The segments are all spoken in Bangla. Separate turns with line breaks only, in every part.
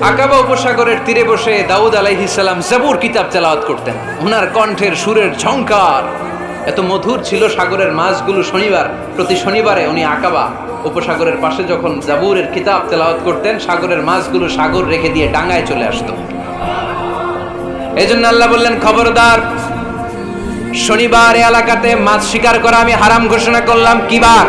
আকাবা উপসাগরের তীরে বসে দাউদ আলাইহিস সালাম জাবুর কিতাব তেলাওয়াত করতেন। ওনার কণ্ঠের সুরের ঝংকার এত মধুর ছিল, সাগরের মাছগুলো প্রতি শনিবারে উনি আকাবা উপসাগরের পাশে যখন জাবুরের কিতাব তেলাওয়াত করতেন, সাগরের মাছগুলো সাগর রেখে দিয়ে ডাঙায় চলে আসতো। এই জন্য আল্লাহ বললেন, খবরদার, শনিবার এলাকাতে মাছ শিকার করা আমি হারাম ঘোষণা করলাম। কি বার?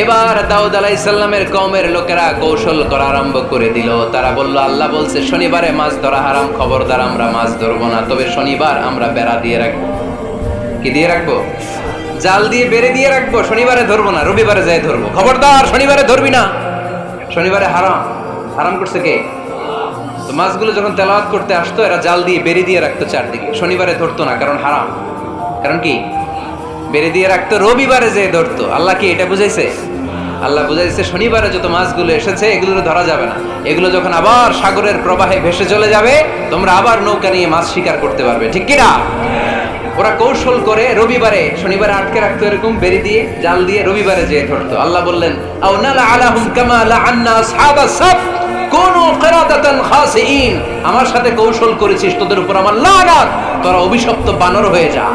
এবার দাউদ আলাইহিস সালামের কওমের লোকেরা কৌশল করা আরম্ভ করে দিল। তারা বলল, আল্লাহ বলছে শনিবারে মাছ ধরা হারাম, খবরদার আমরা মাছ ধরবো না, তবে শনিবার আমরা বেড়া দিয়ে রাখবো। কি দিয়ে রাখবো? জাল দিয়ে বেড়ে দিয়ে রাখবো। শনিবারে ধরবো না, রবিবারে যাই ধরবো। খবরদার, শনিবারে ধরবি না, শনিবারে হারাম। হারাম করছে কে? তো মাছগুলো যখন তেলাওয়াত করতে আসতো, এরা জাল দিয়ে বেড়ে দিয়ে রাখতো চারদিকে, শনিবারে ধরতো না, কারণ হারাম। কারণ কি? বেড়ে দিয়ে রাখতো, রবিবারে যে ধরতো। আল্লাহ কি এটা বুঝাইছে? আল্লাহ বুঝাইছে শনিবারে যত মাছগুলো এসেছে এগুলো ধরা যাবে না, এগুলো যখন আবার সাগরের প্রবাহে ভেসে চলে যাবে, তোমরা আবার নৌকা নিয়ে মাছ শিকার করতে পারবে। ঠিক কিনা? ওরা কৌশল করে রবিবারে, শনিবারে আটকে রাখতো, এরকম বেড়ে দিয়ে জাল দিয়ে রবিবারে যেয়ে ধরতো। আল্লাহ বললেন, আও নালা আলাহুম কামা লাআন্না আসহাবাস সাবত কুনু কিরাদাতান খাসিইন। আমার সাথে কৌশল করেছিস, তোদের উপর আমার লানাত, তোরা অভিশপ্ত বানর হয়ে যা।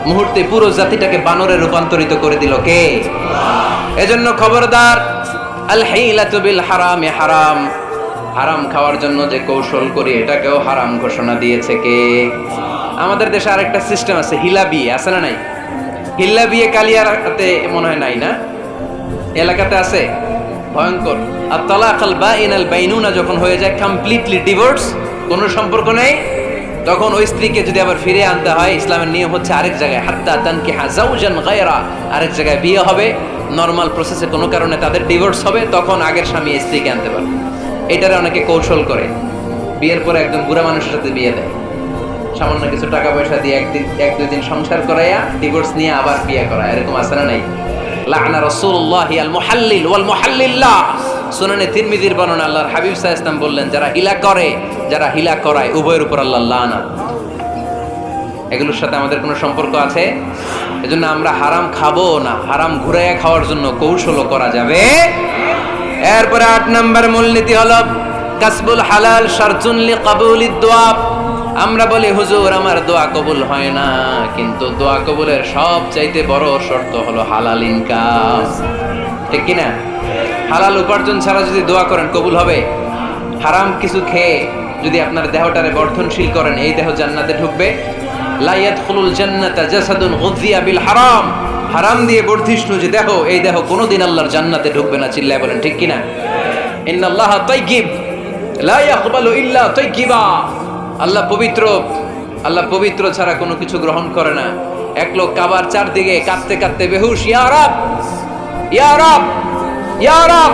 মুহূর্তে পুরো জাতিটাকে বানরে রূপান্তরিত করে দিল কে? এজন্য খবরদার, আল হিলাতু বিল হারামে হারাম। হারাম খাওয়ার জন্য যে কৌশল করি এটাকেও হারাম ঘোষণা দিয়েছে কে? আমাদের দেশে আরেকটা সিস্টেম আছে, হিলা বিয়ে আছে না নাই? হিলা বিয়ে কালিয়ারাতে মনে হয় নাই না? এলাকাতে আছে, ভয়ঙ্কর। আর তালাকাল বাইনাল বাইনুনা যখন হয়ে যায় কমপ্লিটলি ডিভোর্স, কোনো সম্পর্ক নেই, তখন ওই স্ত্রীকে যদি আবার ফিরে আনতে হয়, ইসলামের নিয়ম হচ্ছে আরেক জায়গায় হাত্তা তানকিহা যাওজান গায়রা, আরেক জায়গায় বিয়ে হবে, নরমাল প্রসেসে কোনো কারণে তাদের ডিভোর্স হবে, তখন আগের স্বামী স্ত্রীকে আনতে পারবে। এটারে অনেকে কৌশল করে, বিয়ের পরে একদম বুড়া মানুষের সাথে বিয়ে দেয়, সামান্য কিছু টাকা পয়সা দিয়ে এক দুই দিন সংসার করাইয়া ডিভোর্স নিয়ে আবার বিয়ে করা। এরকম আছে না নাই? লাআনা রাসূলুল্লাহি আল মুহাল্লিল ওয়াল মুহাল্লিল্লাহ। সুনানে তিরমিজির বর্ণনা, আল্লাহর হাবিব সাল্লাল্লাহু আলাইহি ওয়াসাল্লাম বললেন, যারা হিলা করে, যারা হিলা করায়, উভয়ের উপর আল্লাহর লানাত। এগুলোর সাথে আমাদের কোনো সম্পর্ক আছে? এজন্য আমরা হারাম খাবো না, হারাম ঘুরাইয়া খাওয়ার জন্য কৌশলও করা যাবে। এরপরে 8 নম্বর মূলনীতি হলো কাসবুল হালাল শারতুন লিকাবুলিদ দুআ। আমরা বলি, হুজুর আমার দোয়া কবুল হয় না, কিন্তু দোয়া কবুলের সবচাইতে বড় শর্ত হলো হালাল ইনকাম। ঠিক কি না? হালাল উপার্জন ছাড়া যদি দোয়া করেন কবুল হবে? হারাম কিছু খেয়ে যদি আপনার দেহটারে বর্ধনশীল করেন, এই দেহ জান্নাতে ঢুকবে? লা ইয়াদখুলুল জান্নাতা জাসাদুন গুযিয়া বিল হারাম। হারাম দিয়ে বর্ধিষ্ণু যে দেহ, এই দেহ কোনোদিন আল্লাহর জান্নাতে ঢুকবে না। চিল্লায় বলেন ঠিক কি না? ইন্নাল্লাহা তাইয়্যিব লা ইয়াকবালু ইল্লা তাইয়্যিবা। আল্লাহ পবিত্র, আল্লাহ পবিত্র ছাড়া কোনো কিছু গ্রহণ করে না। এক লোক কাবার চারদিকে কাঁদতে কাঁদতে বেহুশ, ইয়া রাব, ইয়া রাব, ইয়া রাব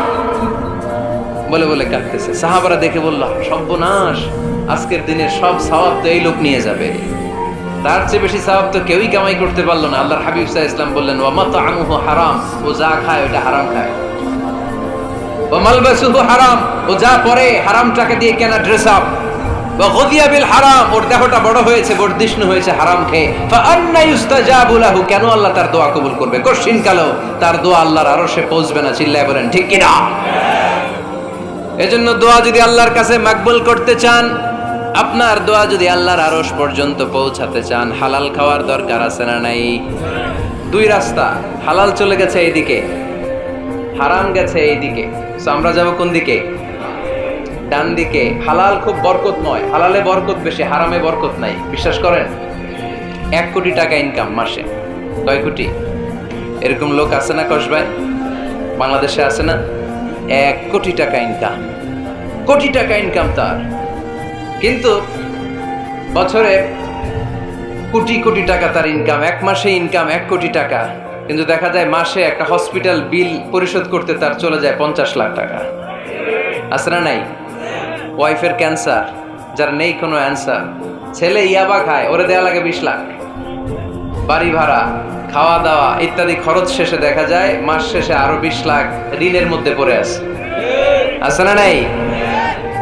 বলে বলে কাঁদতেছে। সাহাবারা দেখে বলল, সর্বনাশ, আজকের দিনের সব সওয়াব তো এই লোক নিয়ে যাবে, তার চেয়ে বেশি সওয়াব তো কেউই কামাই করতে পারলো না। আল্লাহর হাবিব সাল্লাল্লাহু আলাইহি ওয়াসাল্লাম বললেন, ওয়া মাতআমুহু হারাম, ও যা খায় ওটা হারাম খায়। ওয়া মালবাসুহু হারাম, ও যা পরে হারাম টাকা দিয়ে কেনা ড্রেস আপ। ওয়া গুযিয়া বিল হারাম, ওর দেহটা বড় হয়েছে, বর্ধিষ্ণু হয়েছে হারাম খেয়ে। ফা আন্না ইউস্তাজাবু লাহু, কেন আল্লাহ তার দোয়া কবুল করবে? কঠিন কালো তার দোয়া আল্লাহর আরশে পৌঁছবে না। চিল্লায় বলেন ঠিক কি না? এজন্য দোয়া যদি আল্লাহর কাছে মাকবুল করতে চান, আপনার দোয়া যদি আল্লাহর আরশ পর্যন্ত পৌঁছাতে চান, হালাল খাওয়ার দরকার আছে না নাই? দুই রাস্তা, হালাল চলে গেছে এইদিকে, হারাম গেছে এইদিকে। সো আমরা যাব কোন দিকে? ডান দিকে। হালাল খুব বরকতময়, হালালে বরকত বেশি, হারামে বরকত নাই। বিশ্বাস করেন? 1 কোটি টাকা ইনকাম মাসে। কয় কোটি? এরকম লোক আছে না কসবায়? বাংলাদেশে আছে না? 1 কোটি টাকা ইনকাম, কোটি টাকা ইনকাম তার, কিন্তু বছরে কোটি কোটি টাকা তার ইনকাম, 1 মাসে ইনকাম 1 কোটি টাকা, কিন্তু দেখা যায় মাসে একটা হসপিটাল বিল পরিশোধ করতে তার চলে যায় 50 লাখ টাকা। আছে না নাই? ওয়াইফের ক্যান্সার, যার নেই কোনো অ্যান্সার, ছেলে ইয়াবা খায়, ওরে দেয়া লাগে 20 লাখ। বাড়ি ভাড়া, খাওয়া দাওয়া ইত্যাদি খরচ শেষে দেখা যায় মাস শেষে আরো 20 লাখ ঋণের মধ্যে পড়ে আছে। আছে না নাই?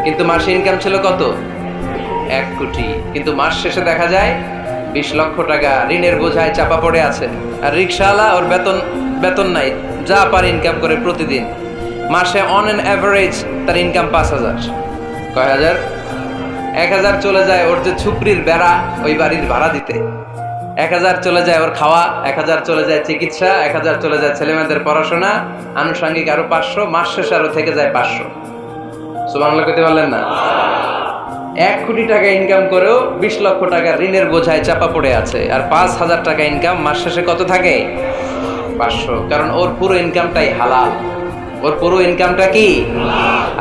কিন্তু মাসে ইনকাম ছিল কত? 1 কোটি, কিন্তু মাস শেষে দেখা যায় 20 লক্ষ টাকা ঋণের বোঝায় চাপা পড়ে আছে। আর রিকশাওয়ালা, ওর বেতন নাই, যা পারে ইনকাম করে প্রতিদিন মাসে অন অ্যান অ্যাভারেজ তার ইনকাম 5,000। কয় হাজার? 1,000 চলে যায় ওর যে ছুকরির বেড়া, ওই বাড়ির ভাড়া দিতে। 1,000 চলে যায় ওর খাওয়া, 1,000 চলে যায় চিকিৎসা, 1,000 চলে যায় ছেলেমেয়েদের পড়াশোনা, আনুষঙ্গিক আরো 500, মাস শেষে আরো থেকে যায় 500। সুবহানাল্লাহ কইতে পারলেন না? 1 কোটি টাকা ইনকাম করেও 20 লক্ষ টাকা ঋণের বোঝায় চাপা পড়ে আছে। আর 5,000 টাকা ইনকাম, মাস শেষে কত থাকে? 500। কারণ ওর পুরো ইনকামটাই হালাল। ওর পুরো ইনকামটা কি?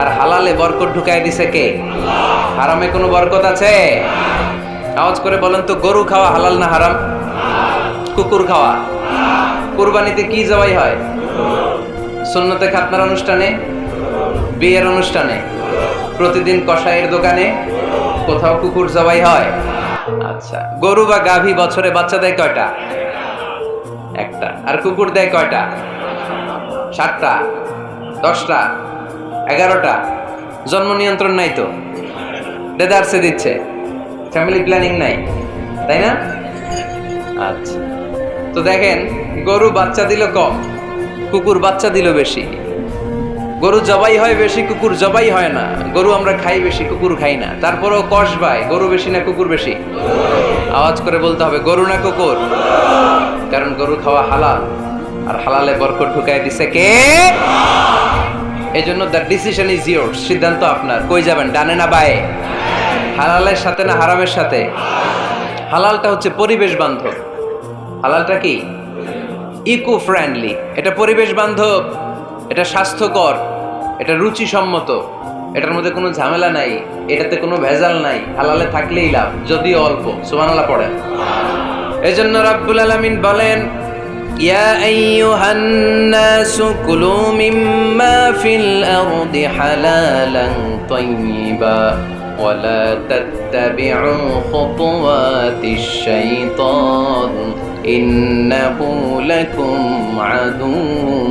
আর হালালে বরকত ঢুকায় দিছে কে? হারামে কোনো বরকত আছে? আওয়াজ করে বলেন তো, গরু খাওয়া হালাল না হারাম? কুকুর খাওয়া? কুরবানিতে কি জবাই হয়? সুন্নতে খাতনার অনুষ্ঠানে, বিয়ের অনুষ্ঠানে, প্রতিদিন কসাইয়ের দোকানে, কোথাও কুকুর জবাই হয়? আচ্ছা, গরু বা গাভী বছরে বাচ্চা দেয় কয়টা? একটা। আর কুকুর দেয় কয়টা? 7টা, 10টা, 11টা। জন্ম নিয়ন্ত্রণ নাই তো, দেদারসে দিচ্ছে, ফ্যামিলি প্ল্যানিং নাই, তাই না? আচ্ছা, তো দেখেন, গরু বাচ্চা দিল কম, কুকুর বাচ্চা দিল বেশি। গরু জবাই হয় বেশি, কুকুর জবাই হয় না। গরু আমরা খাই বেশি, কুকুর খাই না। তারপরেও কসবায় গরু বেশি না কুকুর বেশি? আওয়াজ করে বলতে হবে, গরু না কুকুর? কারণ গরু খাওয়া হালাল, আর হালালে বরকত ঢুকায় দিছে কে? এজন্য দ্য ডিসিশন ইজ ইয়োরস, সিদ্ধান্ত আপনার। কই যাবেন, ডানে না বায়ে? হালালের সাথে না হারামের সাথে? হালালটা হচ্ছে পরিবেশ বান্ধব। হালালটা কি? Eco friendly. এটা পরিবেশ বান্ধব, এটা স্বাস্থ্যকর, এটা রুচিসম্মত, এটার মধ্যে কোনো ঝামেলা নাই, এটাতে কোনো ভেজাল নাই। হালালে থাকলেই লাভ, যদিও অল্প। সুবহানাল্লাহ পড়েন। এজন্য রাব্বুল আলামিন বলেন, ইয়া আইয়ুহান নাসু কুলু মিম্মা ফিল আরদি হালালান তাইয়্যিবা ওয়া লা তাত্তাবিউ খুতুওয়াতিশ শাইতান ইন্নাহু লাকুম আদুউম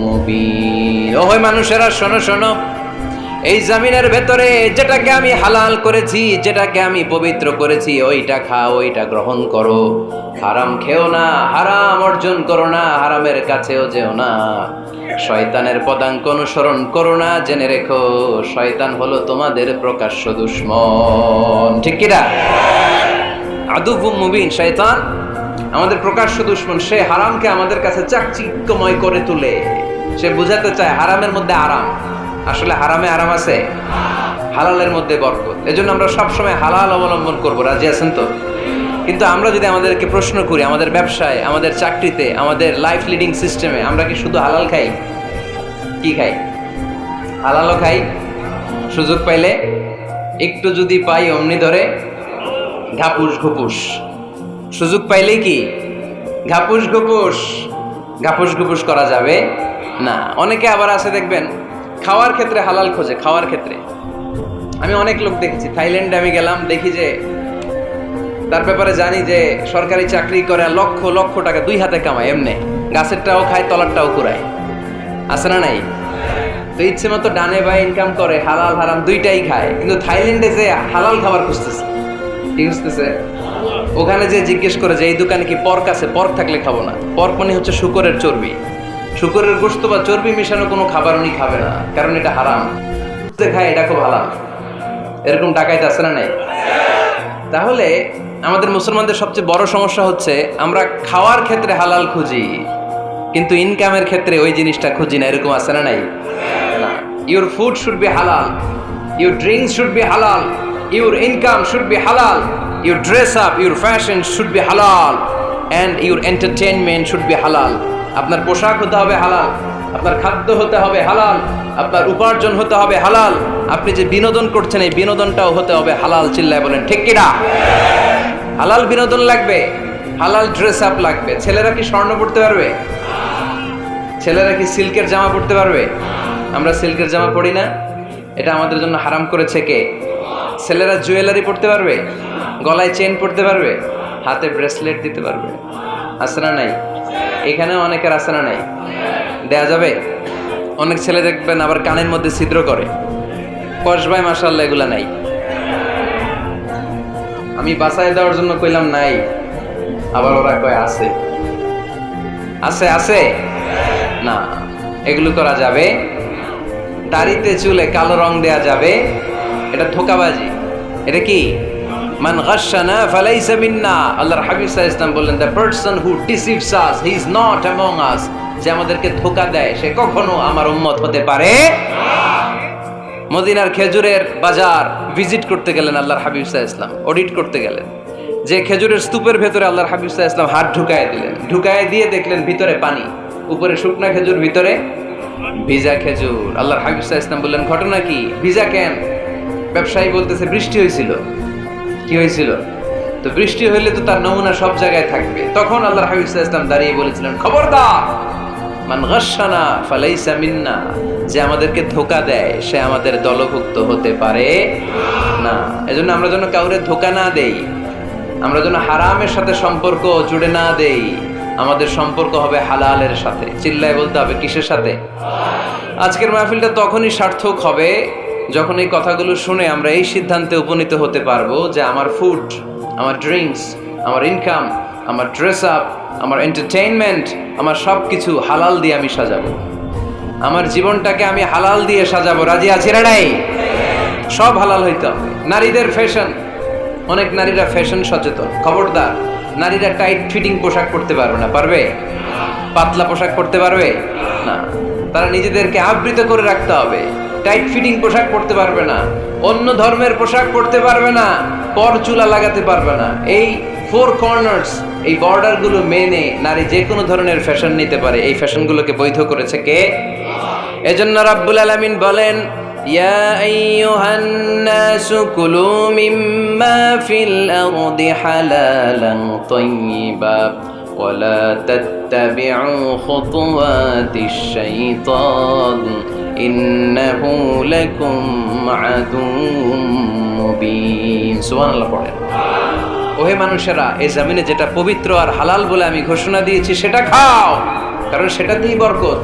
মুবিন। ওহে মানুষেরা, শোনো শোনো, এই জমিনের ভেতরে যেটাকে আমি হালাল করেছি, যেটাকে আমি পবিত্র করেছি, ওইটা খাও, ওইটা গ্রহণ করো। হারাম খেও না, হারাম অর্জন করো না, হারামের কাছেও যেও না। শয়তানের পদাঙ্ক অনুসরণ করো না। জেনে রেখো, শয়তান হলো তোমাদের প্রকাশ্য দুশমন। ঠিক কি না? আদুউম মুবিন। শয়তান আমাদের প্রকাশ্য দুশমন। সে হারামকে আমাদের কাছে চাকচিক্যময় করে তুলে। সে বুঝাতে চায় হারামের মধ্যে আরাম। আসলে হারামে আরাম আছে, হালালের মধ্যে বরকত। এজন্য আমরা সবসময় হালাল অবলম্বন করব। রাজি আছেন তো? কিন্তু আমরা যদি আমাদেরকে প্রশ্ন করি, আমাদের ব্যবসায়, আমাদের চাকরিতে, আমাদের লাইফ লিডিং সিস্টেমে আমরা কি শুধু হালাল খাই? কি খাই? হালালও খাই, সুযোগ পাইলে একটু যদি পাই অমনি ধরে ঘাপুস ঘুপুস। সুযোগ পাইলেই কি ঘাপুস ঘুপুস? ঘাপুস ঘুপুস করা যাবে না। অনেকে আবার আছে দেখবেন, খাওয়ার ক্ষেত্রে হালাল খোঁজে। খাওয়ার ক্ষেত্রে আমি অনেক লোক দেখেছি। থাইল্যান্ডে আমি গেলাম, দেখি যে তার ব্যাপারে জানি যে সরকারি চাকরি করে, লক্ষ লক্ষ টাকা 2 হাতে কামায়। এমনি গাছেরটাও খায়, তলারটাও কুড়ায়। আছে না নাই? তো ইচ্ছে মতো ডানে বায়ে ইনকাম করে, হালাল হারাম দুইটাই খায়। কিন্তু থাইল্যান্ডে যে হালাল খাবার খুঁজতেছে। কি খুঁজতেছে? ওখানে যে জিজ্ঞেস করে যে এই দোকানে কি পর্ক আছে? পর্ক থাকলে খাবো না। পর্ক মানে হচ্ছে শুকরের চর্বি। শুকরের গোশত বা চর্বি মিশানো কোনো খাবার উনি খাবে না, কারণ এটা হারাম। খায়, এটা খুব হালাল। এরকম ডাকাইতে আছে না নাই? তাহলে আমাদের মুসলমানদের সবচেয়ে বড় সমস্যা হচ্ছে আমরা খাওয়ার ক্ষেত্রে হালাল খুঁজি, কিন্তু ইনকামের ক্ষেত্রে ওই জিনিসটা খুঁজি না। এরকম আছে না নাই? না। Your food should be halal, your drinks should be halal, your income should be halal, your dress up, your fashion should be halal, and your entertainment should be halal. আপনার পোশাক হতে হবে হালাল, আপনার খাদ্য হতে হবে হালাল, আপনার উপার্জন হতে হবে হালাল, আপনি যে বিনোদন করছেন এই বিনোদনটাও হতে হবে হালাল। চিল্লায় বলেন ঠিক কিনা? হালাল বিনোদন লাগবে, হালাল ড্রেস আপ লাগবে। ছেলেরা কি স্বর্ণ পড়তে পারবে? ছেলেরা কি সিল্কের জামা পড়তে পারবে? আমরা সিল্কের জামা পরি না, এটা আমাদের জন্য হারাম করেছে কে? ছেলেরা জুয়েলারি পড়তে পারবে? গলায় চেন পড়তে পারবে? হাতে ব্রেসলেট দিতে পারবে? আছে না নাই? এখানেও অনেকের আছে না নাই? দেয়া যাবে? অনেক ছেলে দেখবেন আবার কানের মধ্যে ছিদ্র করে। কসবায় মাশাআল্লাহ এগুলা নাই। আমি বাঁচায় দেওয়ার জন্য কইলাম নাই, আবার ওরা কয় আছে। আছে আছে না, এগুলো করা যাবে দাড়িতে চুলে কালো রং দেয়া যাবে, এটা ধোঁকাবাজি। এটা কি? মান গাশশানা ফালাইসা মিন্না। আল্লাহর হাবিব সাল্লাল্লাহু আলাইহি ওয়াসাল্লাম বললেন, the person who deceives us he is not among আস। যে আমাদেরকে ধোঁকা দেয় সে কখনো আমার উম্মত হতে পারে না। মদিনার খেজুরের বাজার ভিজিট করতে গেলেন আল্লাহর হাবিব সাল্লাল্লাহু আলাইহি ওয়াসাল্লাম, অডিট করতে গেলেন। যে খেজুরের স্তূপের ভেতরে আল্লাহর হাবিব সাল্লাল্লাহু আলাইহি ওয়াসাল্লাম হাত ঢুকায় দিলেন, ঢুকায় দিয়ে দেখলেন ভিতরে পানি, উপরে শুকনা খেজুর, ভিতরে ভিজা খেজুর। আল্লাহর হাবিব সাল্লাল্লাহু আলাইহি ওয়াসাল্লাম বললেন, ঘটনা কি? ভিজা কেন? ব্যবসায়ী বলতেছে, বৃষ্টি হয়েছিল। কি হয়েছিল? তো বৃষ্টি হইলে তো তার নমুনা সব জায়গায় থাকবে। তখন আল্লাহর হাবিব সাল্লাল্লাহু আলাইহি ওয়াসাল্লাম দাঁড়িয়ে বলেছিলেন, খবরদার, মান গাশশানা ফালাইসা মিন্না। যে আমাদেরকে ধোঁকা দেয় সে আমাদের দলভুক্ত হতে পারে না। এজন্য আমরা যেন কাউরে ধোঁকা না দেই, আমরা যেন হারামের সাথে সম্পর্ক জুড়ে না দেই। আমাদের সম্পর্ক হবে হালালের সাথে। চিল্লায় বলতে হবে কিসের সাথে? আজকের মাহফিলটা তখনই সার্থক হবে যখন এই কথাগুলো শুনে আমরা এই সিদ্ধান্তে উপনীত হতে পারবো যে আমার ফুড, আমার ড্রিঙ্কস, আমার ইনকাম, আমার ড্রেস আপ, আমার এন্টারটেইনমেন্ট, আমার সব কিছু হালাল দিয়ে আমি সাজাবো। আমার জীবনটাকে আমি হালাল দিয়ে সাজাবো। রাজি আছি না নাই? সব হালাল হইতে হবে। নারীদের ফ্যাশন, অনেক নারীরা ফ্যাশন সচেতন। খবরদার, নারীরা টাইট ফিটিং পোশাক পরতে পারবে না। পারবে? পাতলা পোশাক পরতে পারবে না। তারা নিজেদেরকে আবৃত করে রাখতে হবে। টাইট ফিটিং পোশাক পরতে পারবে না, অন্য ধর্মের পোশাক পরতে পারবে না, পর চুলা লাগাতে পারবে না। এই ফোর কর্নার্স, এই বর্ডারগুলো মেনে নারী যে কোনো ধরনের ফ্যাশন নিতে পারে। এই ফ্যাশনগুলোকে বৈধ করেছে কে? এজন্য রাব্বুল আলামিন বলেন, ইয়া আইয়ুহান নাসু কুলু মিম্মা ফিল আরদি হালালান তাইয়্যিবা ওয়া লা তাত্তাবিউ খুতুওয়াতিশ শাইতান ইন্নাহু লাকুম আদুউম মুবিন। সুবহানাল্লাহ পড়েন। ওহে মানুষেরা, এই জমিনে যেটা পবিত্র আর হালাল বলে আমি ঘোষণা দিয়েছি সেটা খাও, কারণ সেটাতেই বরকত।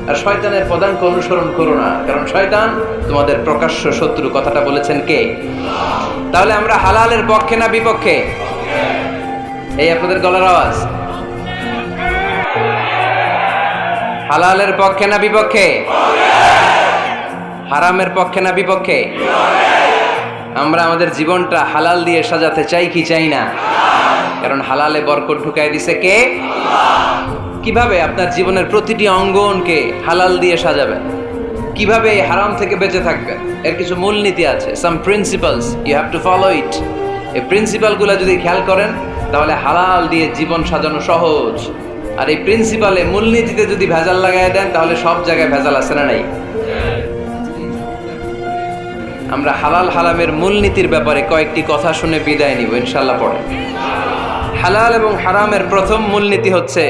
আর শয়তানের পদাঙ্ক অনুসরণ করো না, কারণ শয়তান তোমাদের প্রকাশ্য শত্রু। কথাটা বলেছেন কে? তাহলে আমরা হালালের পক্ষে না বিপক্ষে? এই আপনাদের গলার আওয়াজ। হালালের পক্ষে না বিপক্ষে? হারামের পক্ষে না বিপক্ষে? আমরা আমাদের জীবনটা হালাল দিয়ে সাজাতে চাই কি চাই না? কারণ হালালে বরকত ঢুকাই দিছে কে? কিভাবে আপনার জীবনের প্রতিটি অঙ্গনকে হালাল দিয়ে সাজাবেন? কিভাবে হারাম থেকে বেঁচে থাকবেন? এর কিছু মূলনীতি আছে, some principles, you have to follow it. এই প্রিন্সিপালগুলো যদি খেয়াল করেন তাহলে হালাল দিয়ে জীবন সাজানো সহজ। আর এই প্রিন্সিপালে, মূলনীতিতে যদি ভেজাল লাগাই দেন তাহলে সব জায়গায় ভেজাল আছে না নাই? আমরা হালাল হারামের মূলনীতির ব্যাপারে কয়েকটি কথা শুনে বিদায় নিব ইনশাআল্লাহ। পড়ে হালাল এবং হারামের প্রথম মূলনীতি হচ্ছে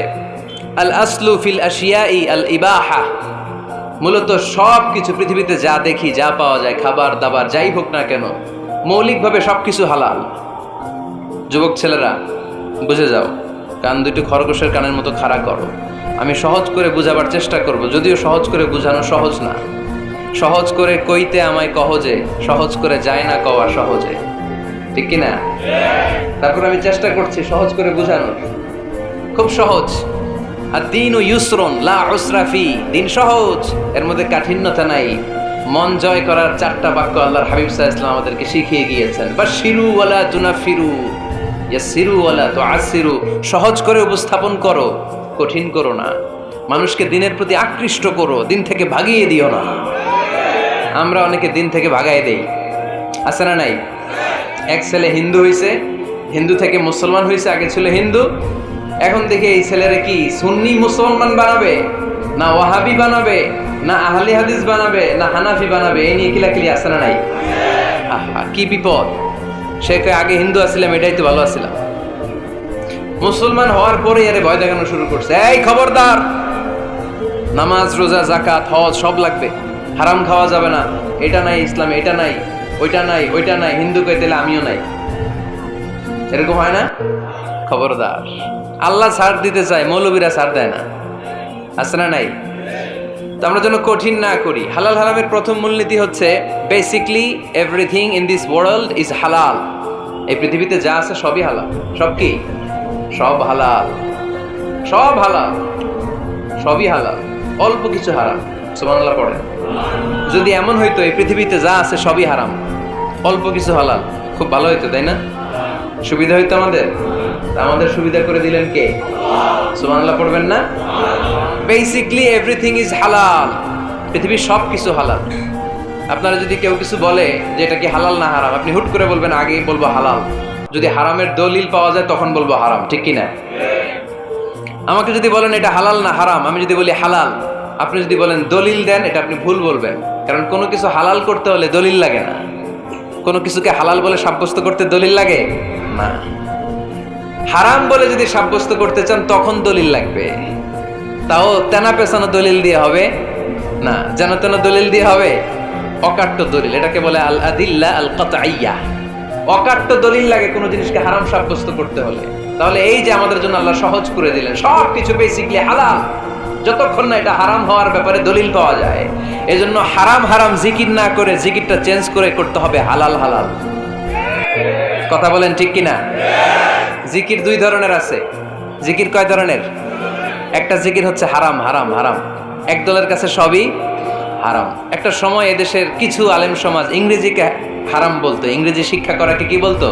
আল আসলু ফিল আশিয়াই আল ইবাহা। মূলত সব কিছু পৃথিবীতে যা দেখি, যা পাওয়া যায়, খাবার দাবার যাই হোক না কেন, মৌলিকভাবে সব কিছু হালাল। যুবক ছেলেরা বুঝে যাও, কান দুটো খরগোশের কানের মতো খাড়া করো। আমি সহজ করে বুঝাবার চেষ্টা করব, যদিও সহজ করে বুঝানো সহজ না। সহজ করে কইতে আমায় কহজে, সহজ করে যায় না কওয়া সহজে। ঠিক কিনা? তারপর আমি চেষ্টা করছি সহজ করে বুঝানোর। খুব সহজ। আর দিন ও ইউসরুন লা উসরা ফি। দিন সহজ, এর মধ্যে কাঠিন্যতা নাই। মন জয় করার 4টা বাক্য আল্লাহর হাবিব সাল্লাল্লাহু আলাইহি ওয়াসাল্লাম আমাদেরকে শিখিয়ে গিয়েছেন। বাশিরু ওয়ালা তুনাফিরু, ইয়াসিরু ওয়ালা তুআসিরু। সহজ করে উপস্থাপন করো, কঠিন করো না। মানুষকে দিনের প্রতি আকৃষ্ট করো, দিন থেকে ভাগিয়ে দিও না। আমরা অনেকে দিন থেকে ভাগাই দেই, আছে না নাই? এক ছেলে হিন্দু হইছে, হিন্দু থেকে মুসলমান হইছে। আগে ছিল হিন্দু, এখন দেখে এই ছেলেরা কি সুন্নি মুসলমান বানাবে, না ওয়াহাবি বানাবে, না আহলে হাদিস বানাবে, না হানাফি বানাবে। এই নিয়ে কিলাকিলি, আছে না নাই? আহা, কি বিপদ! সে আগে হিন্দু আসছিলাম, এটাই তো ভালো আসছিলাম। মুসলমান হওয়ার পরে এর ভয় দেখানো শুরু করছে, এই খবরদার, নামাজ রোজা যাকাত হজ সব লাগবে, হারাম খাওয়া যাবে না, এটা নাই ইসলামে, এটা নাই, ওইটা নাই, ওইটা নাই। হিন্দু কইতে আমিও নাই, এরকম হয় না? খবরদার, আল্লাহ ছাড় দিতে চায়, মৌলবীরা ছাড় দেয় না, আছে না নাই? তো আমরা যেন কঠিন না করি। হালাল হারামের প্রথম মূলনীতি হচ্ছে basically everything in this world is হালাল। এই পৃথিবীতে যা আছে সবই হালাল। সব কি? সব হালাল, সব হালাল, সবই হালাল, অল্প কিছু হারাম। সুবহানাল্লাহ পড়ে। যদি এমন হইতো এই পৃথিবীতে যা আছে সবই হারাম, অল্প কিছু হালাল, খুব ভালো হইতো, তাই না? সুবিধা হইতো আমাদের। আমাদের সুবিধা করে দিলেন কে? সুবহানাল্লাহ পড়বেন না? বেসিকলি এভরিথিং ইজ হালাল, পৃথিবীর সব কিছু হালাল। আপনারা যদি কেউ কিছু বলে যে এটা কি হালাল না হারাম, আপনি হুট করে বলবেন আগে বলবো হালাল। যদি হারামের দলিল পাওয়া যায় তখন বলবো হারাম, ঠিক কি না? আমাকে যদি বলেন এটা হালাল না হারাম, আমি যদি বলি হালাল, আপনি যদি বলেন দলিল দেন, এটা আপনি ভুল বলবেন। কারণ কোনো কিছু হালাল করতে হলে দলিল লাগে না। কোনো কিছুকে হালাল বলে সাব্যস্ত করতে দলিল লাগে না। হারাম বলে যদি সাব্যস্ত করতে চান তখন দলিল লাগবে, তাও তেনা পেছানো দলিল দিয়ে হবে না, যেন তেন দলিল দিয়ে হবে, অকাট্য দলিল, এটাকে বলে আল আদিল্লা আল কাতঈয়া। অকাট্য দলিল লাগে কোনো জিনিসকে হারাম সাব্যস্ত করতে হলে। তাহলে এই যে আমাদের জন্য আল্লাহ সহজ করে দিলেন, সব কিছু বেসিকলি হালাল, যতক্ষণ না এটা হারাম হওয়ার ব্যাপারে দলিল পাওয়া যায়। এই জন্য হারাম হারাম জিকির না করে জিকিরটা চেঞ্জ করে করতে হবে হালাল হালাল। কথা বলেন ঠিক কিনা? জিকির দুই ধরনের আছে। জিকির কয় ধরনের? একটা জিকির হচ্ছে হারাম হারাম হারাম, এক দলের কাছে সবই হারাম। একটা সময় এদেশের কিছু আলেম সমাজ ইংরেজিকে হারাম বলতো, ইংরেজি শিক্ষা করাকে কি বলতো?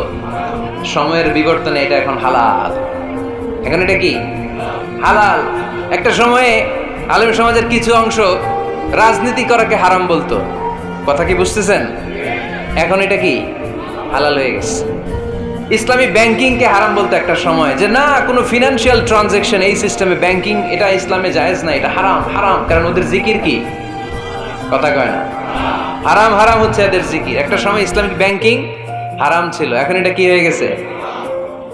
সময়ের বিবর্তনে এটা এখন হালাল। এখন এটা কি হালাল। একটা সময়ে আলেম সমাজের কিছু অংশ রাজনীতি করাকে হারাম বলতো, কথা কি বুঝতেছেন? এখন এটা কি হালাল হয়ে গেছে। ইসলামী ব্যাংকিংকে হারাম বলতো একটা সময়, যে না কোনো ফিনান্সিয়াল ট্রানজাকশন এই সিস্টেমে ব্যাংকিং এটা ইসলামে জায়েজ না, এটা হারাম হারাম। কারণ ওদের জিকির কি, কথা কয় না, হারাম হারাম হচ্ছে এদের জিকির। একটা সময় ইসলামিক ব্যাংকিং হারাম ছিল, এখন এটা কি হয়ে গেছে?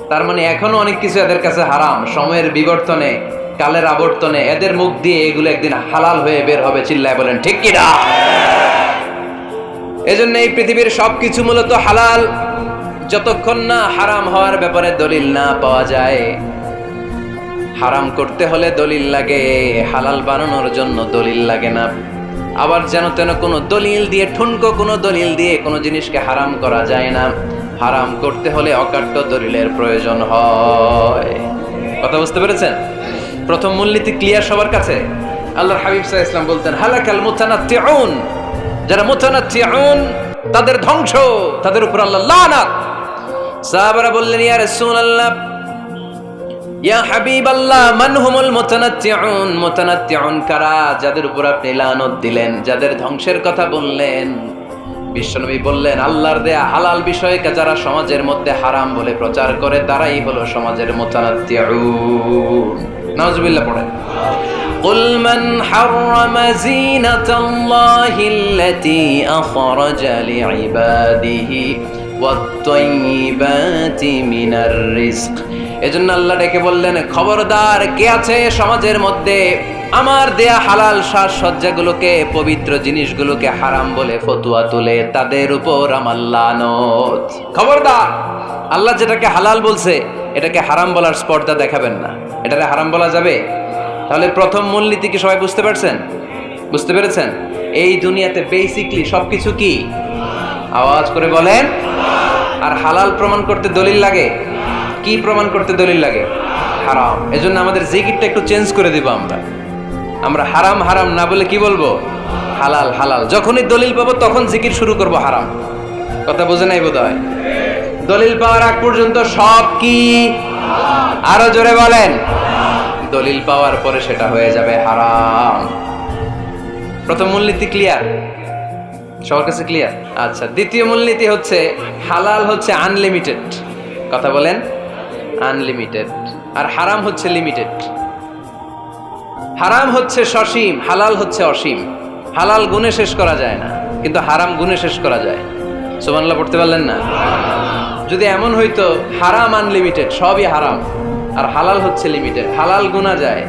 তার মানে এখনো অনেক কিছু এদের কাছে হারাম। সময়ের বিবর্তনে, কালের আবর্তনে এদের মুখ দিয়ে এগুলো একদিন হালাল হয়ে বের হবে। চিল্লায় বলেন ঠিক কি না? এজন্য এই পৃথিবীর সবকিছু মূলত হালাল, যতক্ষণ না হারাম হওয়ার ব্যাপারে দলিল না পাওয়া যায়। হারাম করতে হলে দলিল লাগে, হালাল বানানোর জন্য দলিল লাগে না। আবার যেন তেন কোনো দলিল দিয়ে, ঠুনকো কোনো দলিল দিয়ে কোনো জিনিসকে হারাম করা যায় না। হারাম করতে হলে অকাট্য দলিলের প্রয়োজন হয়। কথা বুঝতে পেরেছেন? প্রথম মূলনীতি ক্লিয়ার সবার কাছে? আল্লাহর হাবিব সাল্লাল্লাহু আলাইহি ওয়াসাল্লাম বলতেন হালাকাল মুতানাত্তিউন, যারা মুতানাত্তিউন তাদের ধ্বংস, তাদের উপর আল্লাহ লানাত। সাহাবারা বললেন ইয়া রাসূলুল্লাহ, ইয়া হাবিবাল্লাহ, মান হুমুল মুতানাত্তিউন? মুতানাত্তিউন কারা, যাদের উপর আপনি লানত দিলেন, যাদের ধ্বংসের কথা বললেন? বিশ্বনবী বললেন আল্লাহর দেয়া হালাল বিষয়কে যারা সমাজের মধ্যে হারাম বলে প্রচার করে তারাই হলো সমাজের মুতানাত্তিউন। নাউজুবিল্লাহ পড়েন। قل من حرم زينة الله التي أخرج لعباده والطيبات من الرزق। এজন্য আল্লাহ ডেকে বললেন খবরদার, কে আছে সমাজের মধ্যে আমার দেয়া হালাল সাজসজ্জাগুলোকে, পবিত্র জিনিসগুলোকে হারাম বলে ফতোয়া তুলে, তাদের উপর আমার লানত। খবরদার, আল্লাহ যেটাকে হালাল বলছে এটাকে হারাম বলার স্পর্ধা দেখাবেন না। এটাকে হারাম বলা যাবে? তাহলে প্রথম মূলনীতি কি সবাই বুঝতে পারছেন? বুঝতে পেরেছেন? এই দুনিয়াতে বেসিকলি সবকিছু কি, আওয়াজ করে বলেন। আর হালাল প্রমাণ করতে দলিল লাগে। কি প্রমাণ করতে দলিল লাগে? হারাম। এজন্য আমাদের জিকিরটা একটু চেঞ্জ করে দিব। আমরা হারাম হারাম না বলে কি বলবো? হালাল হালাল। যখনই দলিল পাবো তখন জিকির শুরু করব হারাম। কথা বোঝে নাই বোধহয়? দলিল পাওয়ার আগ পর্যন্ত সব কি, আরো জোরে বলেন। দলিল পাওয়ার পরে সেটা হয়ে যাবে হারাম। প্রথম মূলনীতি ক্লিয়ার? সবার কাছে ক্লিয়ার? আচ্ছা, দ্বিতীয় মূলনীতি হচ্ছে হালাল হচ্ছে আনলিমিটেড। কথা বলেন, আনলিমিটেড। আর হারাম হচ্ছে লিমিটেড। হারাম হচ্ছে সসীম, হালাল হচ্ছে অসীম। হালাল গুণে শেষ করা যায় না, কিন্তু হারাম গুণে শেষ করা যায়। সুবহানাল্লাহ পড়তে পারলেন না? যদি এমন হইতো হারাম আনলিমিটেড, সবই হারাম, আর হালাল হচ্ছে লিমিটেড, হালাল গুণা যায়,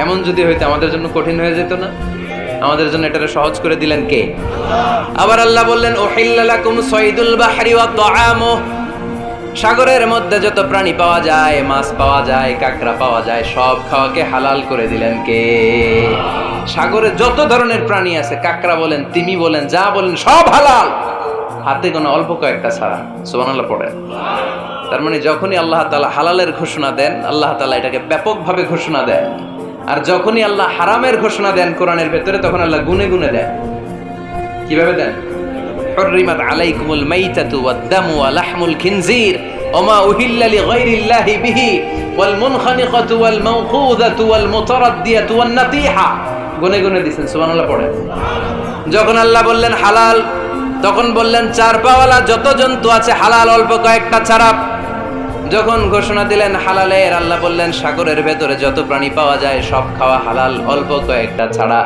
এমন যদি হইতো আমাদের জন্য কঠিন হয়ে যেত না? আমাদের জন্য এটা সহজ করে দিলেন কে? আবার আল্লাহ বললেন উহিল্লা লাকুম সাইদুল বাহরি ওয়া তাআমুহু, সাগরের মধ্যে যত প্রাণী পাওয়া যায়, মাছ পাওয়া যায়, কাঁকড়া পাওয়া যায়, সব খাওয়াকে হালাল করে দিলেন কে? সাগরে যত ধরনের প্রাণী আছে, কাঁকড়া বলেন, তিমি বলেন, যা বলেন সব হালাল, হাতে গোনা অল্প কয়েকটা ছাড়া। সুবহানাল্লাহ পড়েন। তার মানে যখনই আল্লাহ তাআলা হালালের ঘোষণা দেন, আল্লাহ তাআলা এটাকে ব্যাপকভাবে ঘোষণা দেন। আর যখনই আল্লাহ হারামের ঘোষণা দেন কোরআনের ভেতরে, তখন আল্লাহ গুনে গুনে দেন। কিভাবে দেন? হুররিমাত আলাইকুমুল মাইতাতু ওয়াদ-দামু ওয়া লাহমুল খিনজির ওয়া মা উহিল্লা লিগাইরিল্লাহি বিহি ওয়াল মুনখানিকাতু ওয়াল মাওকুযাতু ওয়াল মুতারাদ্দিয়াতু ওয়ান নাতিহা। গুনে গুনে দিয়েছেন, সুবহানাল্লাহ পড়েন। যখন আল্লাহ বললেন হালাল, তখন বললেন চার পাওয়ালা যত জন্তু আছে হালাল, অল্প কয়েকটা ছাড়া। যখন ঘোষণা দিলেন হালালের, আল্লাহ বললেন সাগরের ভেতরে যত প্রাণী পাওয়া যায় সব খাওয়া হালাল, অল্প কয়েকটা ছাড়া।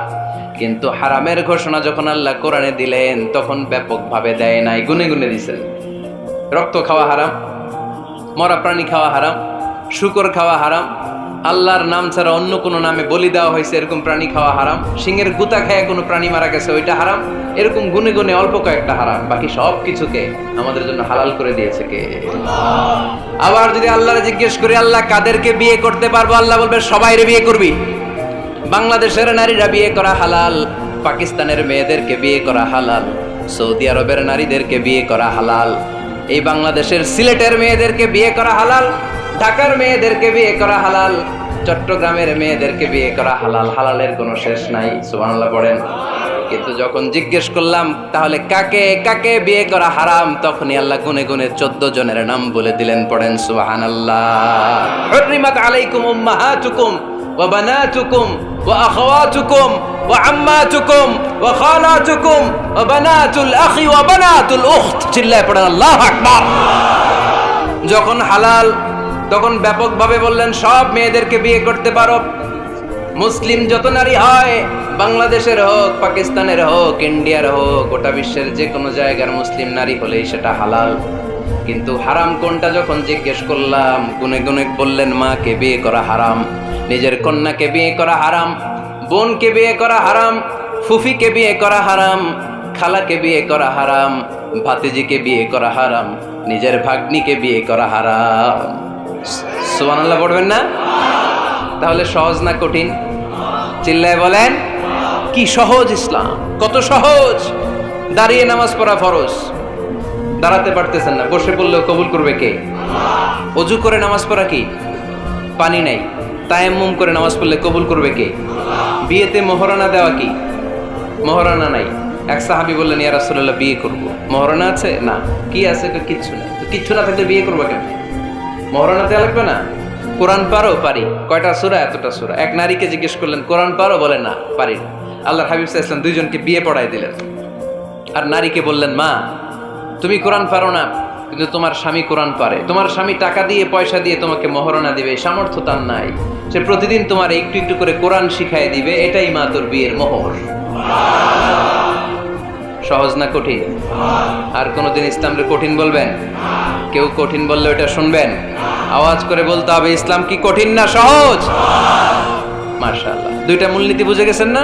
কিন্তু হারামের ঘোষণা যখন আল্লাহ কোরআনে দিলেন, তখন ব্যাপকভাবে দেয় নাই, গুনে গুনে দিয়েছেন। রক্ত খাওয়া হারাম, মরা প্রাণী খাওয়া হারাম, শূকর খাওয়া হারাম, আল্লাহর নাম ছাড়া অন্য কোনো নামে বলি দেওয়া হয়েছে এরকম প্রাণী খাওয়া হারাম, সিংহের গুতা খায় কোনো প্রাণী মারা গেছে ওইটা হারাম। এরকম গুনে গুনে অল্প কয়েকটা হারাম, বাকি সব কিছুকে আমাদের জন্য হালাল করে দিয়েছে কে? আবার যদি আল্লাহরে জিজ্ঞেস করি আল্লাহ কাদেরকে বিয়ে করতে পারবো, আল্লাহ বলবে সবাইরে বিয়ে করবি। বাংলাদেশের নারীরা বিয়ে করা হালাল, পাকিস্তানের মেয়েদেরকে বিয়ে করা হালাল, সৌদি আরবের নারীদেরকে বিয়ে করা হালাল, এই বাংলাদেশের সিলেটের মেয়েদেরকে বিয়ে করা হালাল, ঢাকার মেয়েদেরকে বিয়ে করা হালাল, চট্টগ্রামের মেয়েদেরকে বিয়ে করা হালাল। হালালের কোনো শেষ নাই, সুবহানাল্লাহ পড়েন। কিন্তু যখন জিজ্ঞেস করলাম তাহলে কাকে কাকে বিয়ে করা হারাম, তখনই আল্লাহ গুনে গুনে 14 জনের নাম বলে দিলেন, পড়েন সুবহানাল্লাহ। হুররিমাত আলাইকুম উম্মাহাতুকুম ওয়া বানাতুকুম ওয়া আখাওয়াতুকুম ওয়া আম্মাতুকুম ওয়া খালাতুকুম ওয়া বানাতুল আখি ওয়া বানাতুল উখত। চিল্লায় পড়েন আল্লাহু আকবার। যখন হালাল, তখন ব্যাপকভাবে বললেন সব মেয়েদেরকে বিয়ে করতে পারো। মুসলিম যত নারী হয়, বাংলাদেশের হোক, পাকিস্তানের হোক, ইন্ডিয়ার হোক, গোটা বিশ্বের যে কোনো জায়গার মুসলিম নারী হলেই সেটা হালাল। কিন্তু হারাম কোনটা যখন জিজ্ঞেস করলাম, গুনে গুনে বললেন মাকে বিয়ে করা হারাম, নিজের কন্যাকে বিয়ে করা হারাম, বোনকে বিয়ে করা হারাম, ফুফিকে বিয়ে করা হারাম, খালাকে বিয়ে করা হারাম, ভাতিজিকে বিয়ে করা হারাম, নিজের ভাগ্নিকে বিয়ে করা হারাম। সুবহানাল্লাহ পড়বেন না? তাহলে সহজ না কঠিন? চিল্লায় বলেন কি সহজ ইসলাম, কত সহজ। দাঁড়িয়ে নামাজ পড়া ফরজ, দাঁড়াতে পারতেছেন না, বসে পড়লেও কবুল করবে কে? ওযু করে নামাজ পড়া কি? পানি নাই, তায়াম্মুম করে নামাজ পড়লে কবুল করবে কে? বিয়েতে মোহরানা দেওয়া কি? মোহরানা নাই। এক সাহাবী বললেন ইয়া রাসূলুল্লাহ বিয়ে করব, মোহরানা আছে? না। কি আছে? কিচ্ছু না। কিচ্ছু না থাকলে বিয়ে করবো কেন? মোহরানা দেওয়া লাগবে না? কোরআন পারো? পারি। কয়টা সূরা? এতটা সূরা। এক নারীকে জিজ্ঞেস করলেন কোরআন পারো? বলে না, পারি না। আল্লাহর হাবিব সাল্লাল্লাহু আলাইহি ওয়াসাল্লাম দুইজনকে বিয়ে পড়াই দিলেন। আর নারীকে বললেন মা তুমি কোরআন পারো না, কিন্তু তোমার স্বামী কোরআন পারে, তোমার স্বামী টাকা দিয়ে পয়সা দিয়ে তোমাকে মোহরানা দিবে, সামর্থ্য তার নাই, সে প্রতিদিন তোমার একটু একটু করে কোরআন শিখাই দিবে, এটাই মা তোর বিয়ের মোহর। সহজ না কঠিন? আর কোনোদিন ইসলামকে কঠিন বলবেন? কেউ কঠিন বললে ওটা শুনবেন? আওয়াজ করে বলতে হবে ইসলাম কি কঠিন না সহজ? মাশাআল্লাহ। দুইটা মূলনীতি বুঝে গেছেন না?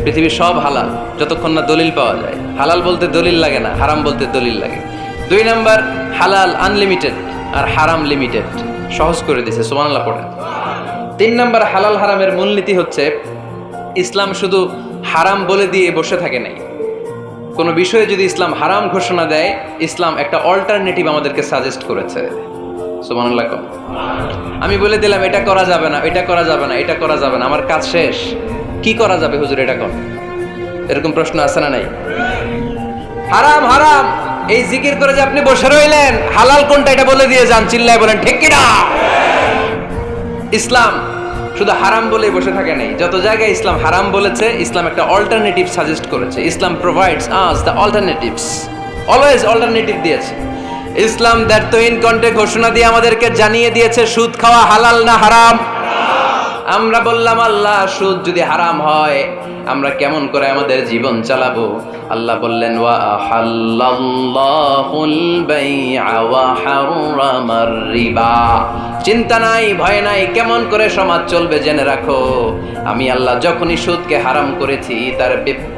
পৃথিবীর সব হালাল যতক্ষণ না দলিল পাওয়া যায়। হালাল বলতে দলিল লাগে না, হারাম বলতে দলিল লাগে। 2 নাম্বার, হালাল আনলিমিটেড আর হারাম লিমিটেড, সহজ করে দিয়েছে, সুবহানাল্লাহ পড়েন। 3 নাম্বার, হালাল হারামের মূলনীতি হচ্ছে ইসলাম শুধু হারাম বলে দিয়ে বসে থাকে নাই। কোনো বিষয়ে যদি ইসলাম হারাম ঘোষণা দেয়, ইসলাম একটা অল্টারনেটিভ আমাদেরকে সাজেস্ট করেছে। সুবহানাল্লাহ। আমি বলে দিলাম এটা করা যাবে না, এটা করা যাবে না, এটা করা যাবে না, আমার কাজ শেষ, কি করা যাবে হুজুর এটা কর? এরকম প্রশ্ন আছে না নাই? হারাম হারাম এই জিকির করে যে আপনি বসে রইলেন, হালাল কোনটা এটা বলে দিয়ে যান, চিল্লায় বলেন ঠিক কি না? ইসলাম শুধু হারাম বলে বসে থাকে নাই, যত জায়গায় ইসলাম হারাম বলেছে, ইসলাম একটা অল্টারনেটিভ সাজেস্ট করেছে। Islam provides us the alternatives, always alternative দিয়েছে। ইসলাম দ্ব্যর্থহীন কণ্ঠে ঘোষণা দিয়ে আমাদেরকে জানিয়ে দিয়েছে সুদ খাওয়া হালাল না হারাম। আমরা বললাম আল্লাহ সুদ যদি হারাম হয় আমরা কেমন করে আমাদের জীবন চালাবো? আল্লাহ বললেন ওয়া আহাল্লাল্লাহুল বাই'a ওয়া হারামার রিবা। চিন্তা নাই, ভয় নাই, কেমন করে সমাজ চলবে জেনে রাখো, আমি আল্লাহ যখনই সুদকে হারাম করেছি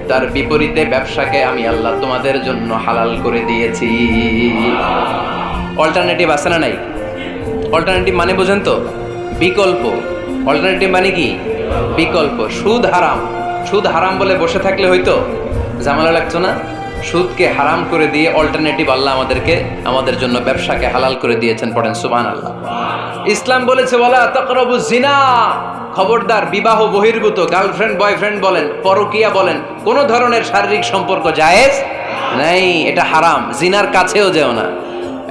তার বিপরীতে ব্যবসাকে আমি আল্লাহ তোমাদের জন্য হালাল করে দিয়েছি। অল্টারনেটিভ আছে না নাই? অল্টারনেটিভ মানে বোঝেন তো? বিকল্প। অল্টারনেটিভ মানে কি? বিকল্প। সুদ হারাম, সুদ হারাম বলে বসে থাকলে হয়তো ঝামেলা লাগতো না? সুদকে হারাম করে দিয়ে অল্টারনেটিভ আল্লাহ আমাদেরকে, আমাদের জন্য ব্যবসাকে হালাল করে দিয়েছেন। পড়েন সুবহানাল্লাহ। ইসলাম বলেছে ওয়ালা তাকরাবুজ জিনা, খবরদার, বিবাহ বহির্ভূত গার্লফ্রেন্ড বয়ফ্রেন্ড বলেন, পরকীয়া বলেন, কোন ধরনের শারীরিক সম্পর্ক জায়েজ নাই, এটা হারাম। জিনার কাছেও যেও না।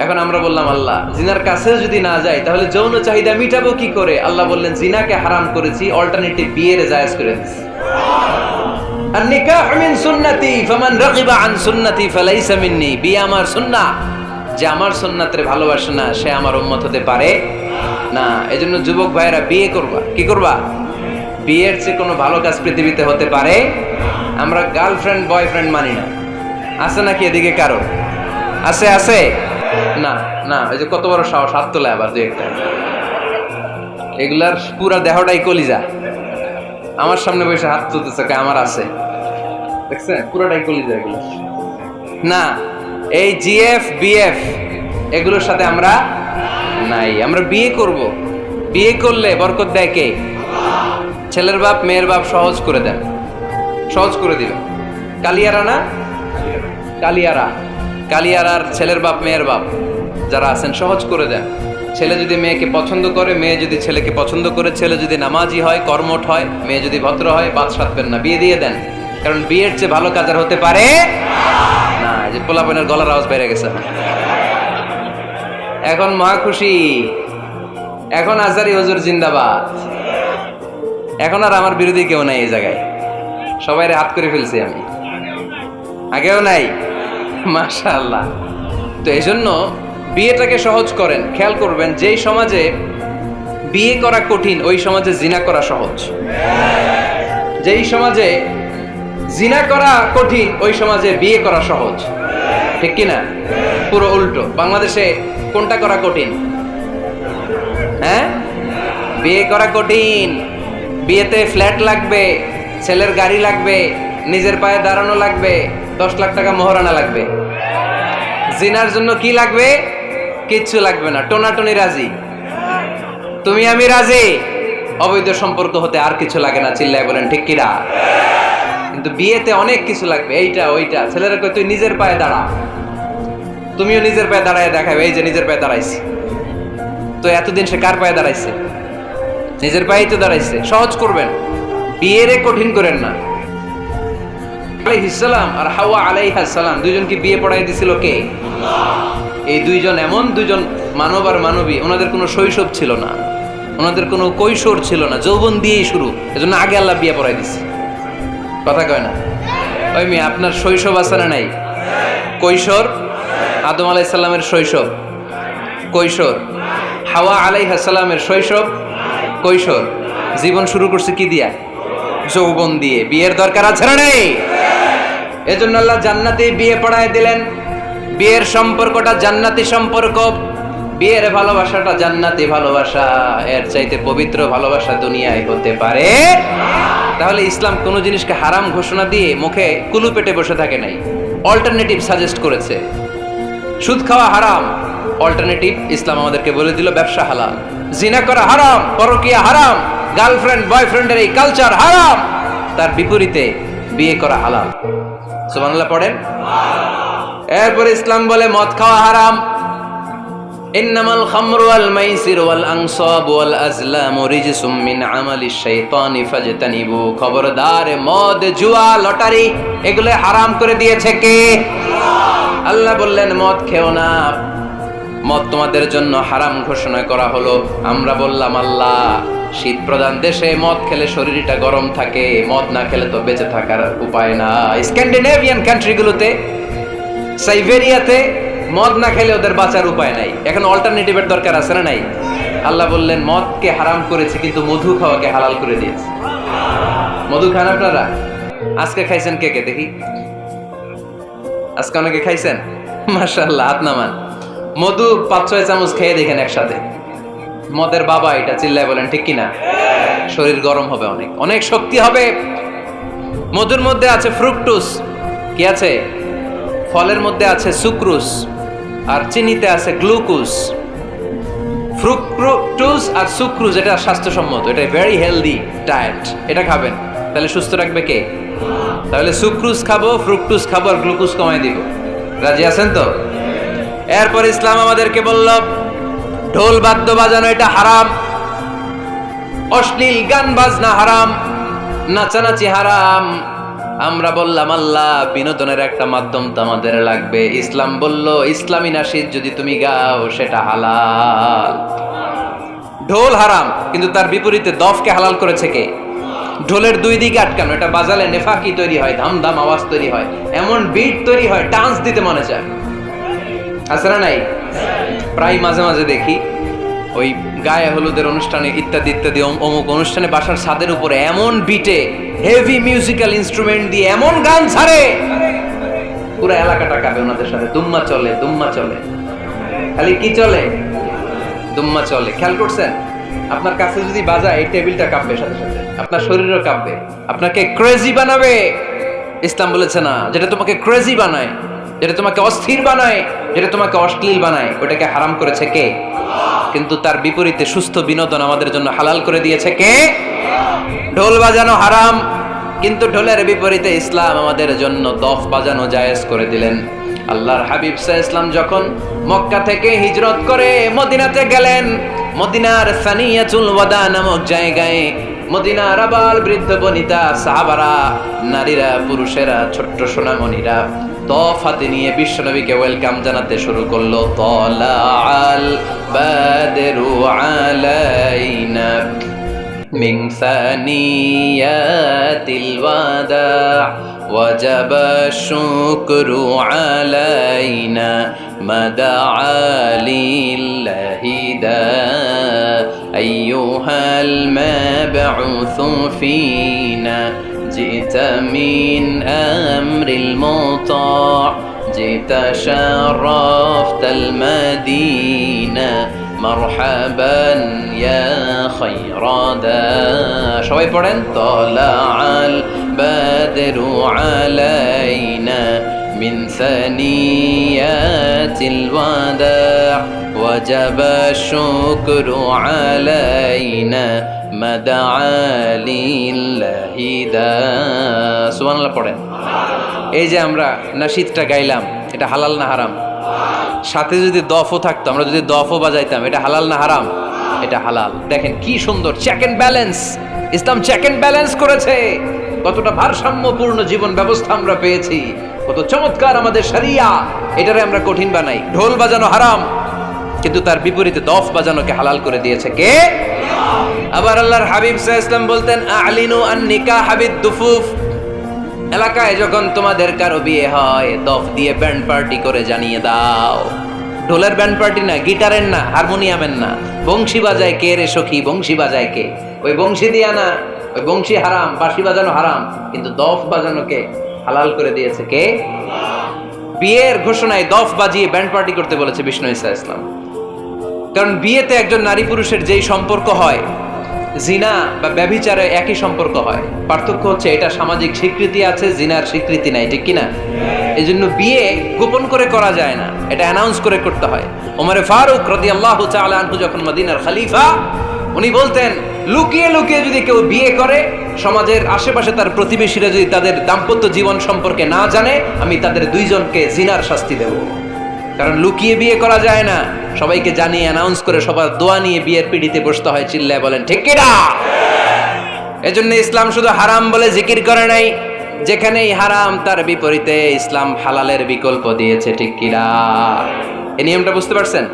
এখন আমরা বললাম আল্লাহ জিনার কাছেও যদি না যাই তাহলে যৌন চাহিদা মিটাবো কি করে? আল্লাহ বললেন জিনাকে হারাম করেছি, অল্টারনেটিভ বিয়ের জায়েজ করে দিয়েছি। আর নিকাহ মিন সুন্নতি ফামান রাগিবা আন সুন্নতি ফালাইসা মিন্নি, বিয়ে আমার সুন্নাহ, যে আমার সুন্নাতের ভালোবাসে না সে আমার উম্মত হতে পারে না। এজন্য যুবক ভাইয়েরা বিয়ে করবা। কি করবা? বিয়ের চেয়ে কোনো ভালো কাজ পৃথিবীতে হতে পারে? আমরা গার্লফ্রেন্ড বয়ফ্রেন্ড মানি না। আছে নাকি এদিকে কারো? আছে? আছে না? না, ওই যে কত বড় সাহস, হাত তোলে আবার দু একটা। এগুলার পুরা দেহটাই কলিজা। আমার সামনে বসে হাত তুলতেছে, আমার আছে, দেখছেন? পুরাটাই কলিজা এগুলো। না, এই জিএফ বিএফ এগুলোর সাথে আমরা নাই। আমরা বিয়ে করব। বিয়ে করলে বরকত দেয় কে? ছেলের বাপ মেয়ের বাপ সহজ করে দেন, সহজ করে দিবেন। কালিয়ারা না, কালিয়ারা, কালিয়ারার ছেলের বাপ মেয়ের বাপ যারা আছেন সহজ করে দেন। ছেলে যদি মেয়েকে পছন্দ করে, মেয়ে যদি ছেলেকে পছন্দ করে, ছেলে যদি নামাজি হয়, কর্মঠ হয়, মেয়ে যদি ভদ্র হয়, বাদ সাধবেন না, বিয়ে দিয়ে দেন। কারণ বিয়ের চেয়ে ভালো কাজ আর হতে পারে না। যে পোলাপনের গলার আওয়াজ বেড়ে গেছে এখন, মহা খুশি। এখন আজারি হুজুর জিন্দাবাদ। এখন আর আমার বিরোধী কেউ নাই এই জায়গায়, সবাই হাত করে ফেলছি আমি, আগেও নাই। মাশাআল্লাহ। তো এই জন্য বিয়েটাকে সহজ করেন। খেয়াল করবেন, যেই সমাজে বিয়ে করা কঠিন ওই সমাজে জিনা করা সহজ। যেই সমাজে জিনা করা কঠিন ওই সমাজে বিয়ে করা সহজ। ঠিক কিনা? পুরো উল্টো। বাংলাদেশে কোনটা করা কঠিন? হ্যাঁ, বিয়ে করা কঠিন। বিয়েতে ফ্ল্যাট লাগবে, ছেলের গাড়ি লাগবে, নিজের পায়ে দাঁড়ানো লাগবে, 10 লাখ টাকা মোহরানা লাগবে। জিনার জন্য কি লাগবে? কিচ্ছু লাগবে না, টোনাটুনি রাজি, তুমি আমি রাজি। অবৈধ সম্পর্ক হতে আর কিছু লাগে না, চিল্লায় বলেন ঠিক কিনা? কিন্তু বিয়েতে অনেক কিছু লাগবে, এইটা ওইটা। ছেলেরা কই তুই নিজের পায়ে দাঁড়া, তুমিও নিজের পায়ে দাঁড়ায় দেখাবে, এই যে নিজের পায়ে দাঁড়াইছি। তো এতদিন সে কার পায়ে দাঁড়াইছে? নিজের পায়েই তো দাঁড়াইছে। সহজ করবেন, বিয়েরে কঠিন করেন না। আলাইহিস সালাম আর হাওয়া আলাইহাস সালাম দুইজনকে বিয়ে পড়াই দিছিল কে? এই দুইজন এমন দুইজন মানব আর মানবী, ওনাদের কোনো শৈশব ছিল না, ওনাদের কোনো কৈশোর ছিল না, যৌবন দিয়েই শুরু। এজন্য আগে আল্লাহ বিয়ে পড়াই দিছে। কথা কয় না? ওই মেয়ে, আপনার শৈশব আছে না নাই? কৈশোর, আদম আলাইহিস সালামের শৈশব কৈশোর, হাওয়া আলাইহিস সালামের শৈশব কৈশোর। জীবন শুরু করছে কি দিয়া? যৌবন দিয়ে। বিয়ের দরকার আছে না নেই? এজন্য আল্লাহ জান্নাতে বিয়ে পড়ায় দিলেন। বিয়ের সম্পর্কটা জান্নাতি সম্পর্ক, বিয়ের ভালোবাসাটা জান্নাতি ভালোবাসা। এর চাইতে পবিত্র ভালোবাসা দুনিয়ায় হতে পারে? তাহলে ইসলাম কোন জিনিসকে হারাম ঘোষণা দিয়ে মুখে কুলু পেটে বসে থাকে নাই, অল্টারনেটিভ সাজেস্ট করেছে। সুদ খাওয়া হারাম, অল্টারনেটিভ ইসলাম আমাদেরকে বলে দিল ব্যবসা হালাল। জিনা করা হারাম, পরকীয়া হারাম, গার্লফ্রেন্ড বয়ফ্রেন্ডের এই কালচার হারাম, তার বিপরীতে বিয়ে করা হালাল। সুবহানাল্লাহ পড়েন। এরপর ইসলাম বলে মদ খাওয়া হারাম। ইন্নামাল খামরু ওয়াল মাইসির ওয়াল আনসাব ওয়াল আজলামু রিজসুম মিন আমালিশ শাইতানি ফাজতানিবু। খবরদার, মদ, জুয়া, লটারি এগুলো হারাম করে দিয়েছে কে? আল্লাহ বললেন মদ খেও না, মদ তোমাদের জন্য হারাম ঘোষণা করা হলো। আমরা বললাম আল্লাহ, শীত প্রধান দেশে মদ খেলে শরীরটা গরম থাকে, মদ না খেলে তো বেঁচে থাকার উপায় না। স্ক্যান্ডিনেভিয়ান কান্ট্রিগুলোতে, সাইবেরিয়াতে মদ না খেলে ওদের বাঁচার উপায় নাই। এখন অল্টারনেটিভের দরকার আছে না নাই? আল্লাহ বললেন মদকে হারাম করেছে কিন্তু মধু খাওয়াকে হালাল করে দিয়েছে। মধু খান আপনারা? আজকে খাইছেন কে কে দেখি? আজকে অনেকে খাইছেন? মাশাআল্লাহ, হাত নামান। মধু 5-6 চামচ খেয়ে দেখেন একসাথে। মদের বাবা এটা, চিল্লায় বলেন ঠিক কিনা? শরীর গরম হবে, অনেক অনেক শক্তি হবে। মধুর মধ্যে আছে ফ্রুকটোজ। কি আছে? ফলের মধ্যে আছে সুক্রোজ, আর চিনিতে আছে গ্লুকোজ। ফ্রুকটোজ আর সুক্রোজ এটা স্বাস্থ্যসম্মত, এটা ভেরি হেলদি ডায়েট। এটা খাবেন, তাহলে সুস্থ রাখবে কে? তাহলে সুক্রোজ খাবো, ফ্রুকটোজ খাবো, আর গ্লুকোজ কমাই দিব। রাজি আছেন তো? এরপর ইসলাম আমাদেরকে বলল ঢোল বাদ্য বাজানো এটা হারাম। অশ্লীল গান বাজনা হারাম, নাচানাচি হারাম। আমরা বললাম আল্লাহ বিনোদনের একটা মাধ্যম তো আমাদের লাগবে। ইসলাম বলল ইসলামী নাশিদ যদি তুমি গাও সেটা হালাল। ঢোল হারাম, কিন্তু তার বিপরীতে দফকে হালাল করেছে কে? ঢোলের দুই দিকে আটকানো, এটা বাজালে নেফাকি তৈরি হয়, ধাম ধাম আওয়াজ তৈরি হয়, এমন বিট তৈরি হয় ডান্স দিতে মনে চায়। আছে না নাই? প্রায় মাঝে মাঝে দেখি ওই গায়ে হলুদের অনুষ্ঠানে ইত্যাদি ইত্যাদি অমুক অনুষ্ঠানে বাসার ছাদের উপরে এমন বিটে হেভি মিউজিক্যাল ইনস্ট্রুমেন্ট দিয়ে এমন গান ছাড়ে, পুরো এলাকাটা কাঁপে ওনাদের সাথে। দুম্মা চলে, দুম্মা চলে, খালি কি চলে? দুম্মা চলে। খেয়াল করছেন? আপনার কাছে যদি বাজায় এই টেবিলটা কাঁপবে, সাথে সাথে আপনার শরীরও কাঁপবে, আপনাকে ক্রেজি বানাবে। ইসলাম বলেছে না, যেটা তোমাকে ক্রেজি বানায়, যেটা তোমাকে অস্থির বানায়, যেটা তোমাকে অশ্লীল বানায়, ওটাকে হারাম করেছে কে? কিন্তু তার বিপরীতে সুস্থ বিনোদন আমাদের জন্য হালাল করে দিয়েছে কে? ঢোল বাজানো হারাম, কিন্তু ঢোলের বিপরীতে ইসলাম আমাদের জন্য দফ বাজানো জায়েজ করে দিলেন। আল্লাহর হাবিব সাল্লাল্লাহু আলাইহি ওয়াসাল্লাম যখন মক্কা থেকে হিজরত করে মদিনাতে গেলেন, মদিনার সানিয়াতুল ওয়াদা নামক জায়গায় মদিনার আবাল বৃদ্ধ বনিতা সাহাবারা, নারীরা, পুরুষেরা, ছোট্ট সোনামণিরা দফ হাতে নিয়ে বিশ্বনবীকে ওয়েলকাম জানাতে শুরু করলো। তলাআল বাদরু আলাইনা মিন সানিয়াতিল ওয়াদা ওয়াজাবা শুকরু আলাইনা মাদআ লিল্লাহি দা আইয়ুহাল মাবউসু ফিনা جئت من أمر المطاع جئت شرفت المدينة مرحبا يا خير دا সবাই পড়েন طلع البدر علينا من ثنيات الوداع وجب الشكر علينا সুবহানাল্লাহ পড়েন। এই যে আমরা নাশিদটা গাইলাম, এটা হালাল না হারাম? সাথে যদি দফও থাকতো, আমরা যদি দফও বাজাইতাম, এটা হালাল না হারাম? এটা হালাল। দেখেন কি সুন্দর check and balance, Islam check and balance করেছে। কতটা ভারসাম্যপূর্ণ জীবন ব্যবস্থা আমরা পেয়েছি, কত চমৎকার আমাদের শরিয়া। এটারে আমরা কঠিন বানাই। ঢোল বাজানো হারাম, কিন্তু তার বিপরীতে দফ বাজানোকে হালাল করে দিয়েছে কে? আবার আল্লাহর হাবিব সাল্লাল্লাহু আলাইহি ওয়াসাল্লাম বলতেন আ'লিনু আন-নিকাহ বিদ-দুফুফ, এলাকায় যখন তোমাদের কারো বিয়ে হয় দফ দিয়ে ব্যান্ড পার্টি করে জানিয়ে দাও। ঢোলের ব্যান্ড পার্টি না, গিটারের না, হারমোনিয়ামের না, বংশী বাজায় কে রে সখী? বংশী বাজায় কে? ওই বংশী দিয়া না, ওই বংশী হারাম, বাঁশি বাজানো হারাম, কিন্তু দফ বাজানোকে হালাল করে দিয়েছে কে? বিয়ের ঘোষণায় দফ বাজিয়ে ব্যান্ড পার্টি করতে বলেছে বিষ্ণু ঈসা ইসলাম। কারণ বিয়েতে একজন নারী পুরুষের যেই সম্পর্ক হয়, জিনা বা ব্যভিচারে একই সম্পর্ক হয়। পার্থক্য হচ্ছে এটা সামাজিক স্বীকৃতি আছে, জিনার স্বীকৃতি নাই, ঠিক কিনা? এই জন্য বিয়ে গোপন করে করা যায় না, এটা অ্যানাউন্স করে করতে হয়। ওমরে ফারুক রাদিয়াল্লাহু তাআলা আনহু যখন মদিনার খলিফা, উনি বলতেন লুকিয়ে লুকিয়ে যদি কেউ বিয়ে করে, সমাজের আশেপাশে তার প্রতিবেশীরা যদি তাদের দাম্পত্য জীবন সম্পর্কে না জানে, আমি তাদের দুইজনকে জিনার শাস্তি দেব। কারণ লুকিয়ে বিয়ে করা যায় না, সবাইকে জানিয়ে অ্যানাউন্স করে সবার দোয়া নিয়ে বিয়ের পিড়িতে বসতে হয়। চিল্লায় বলেন ঠিক কিনা? এজন্য ইসলাম শুধু হারাম বলে জিকির করে নাই, যেখানেই হারাম তার বিপরীতে ইসলাম হালালের বিকল্প দিয়েছে, ঠিক কিনা? এই নিয়মটা বুঝতে পারছেন?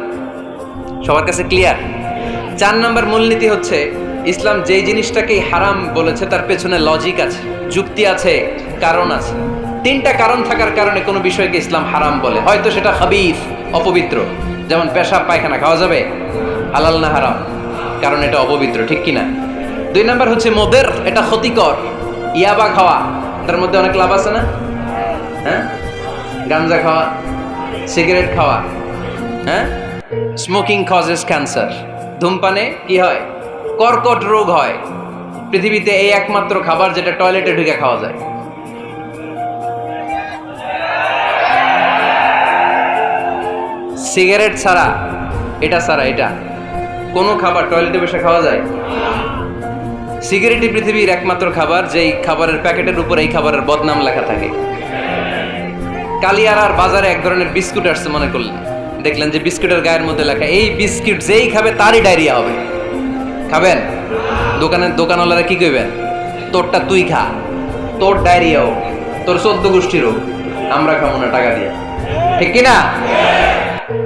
সবার কাছে ক্লিয়ার? 4 নম্বর মূলনীতি হচ্ছে ইসলাম যেই জিনিসটাকেই হারাম বলেছে তার পেছনে লজিক আছে, যুক্তি আছে, কারণ আছে। 3টা কারণ থাকার কারণে কোনো বিষয়কে ইসলাম হারাম বলে। হয়তো সেটা খাবিস, অপবিত্র, যেমন পেশাব পায়খানা খাওয়া যাবে, হালাল না হারাম? কারণ এটা অপবিত্র, ঠিক কিনা? 2 নাম্বার হচ্ছে মোদের, এটা ক্ষতিকর। ইয়াবা খাওয়া, তার মধ্যে অনেক লাভ আছে না? হ্যাঁ, গাঞ্জা খাওয়া, সিগারেট খাওয়া, হ্যাঁ, স্মোকিং কজেস ক্যান্সার। ধূমপানে কি হয়? কর্কট রোগ হয়। পৃথিবীতে এই একমাত্র খাবার যেটা টয়লেটে ঢুকে খাওয়া যায়। সিগারেট ছাড়া, এটা ছাড়া, এটা কোনো খাবার টয়লেটে বসে খাওয়া যায়? সিগারেটই পৃথিবীর একমাত্র খাবার যেই খাবারের প্যাকেটের উপর এই খাবারের বদনাম লেখা থাকে। কালিয়ারার বাজারে এক ধরনের বিস্কুট আসছে মনে করলেন, দেখলেন যে বিস্কুটের গায়ের মধ্যে লেখা এই বিস্কুট যেই খাবে তারই ডায়রিয়া হবে। খাবেন দোকানওয়ালারা কি কইবেন, তোরটা তুই খা, তোর ডায়রিয়া হোক, তোর 14 গোষ্ঠীর হোক, আমরা খাবো না টাকা দিয়ে, ঠিক কিনা?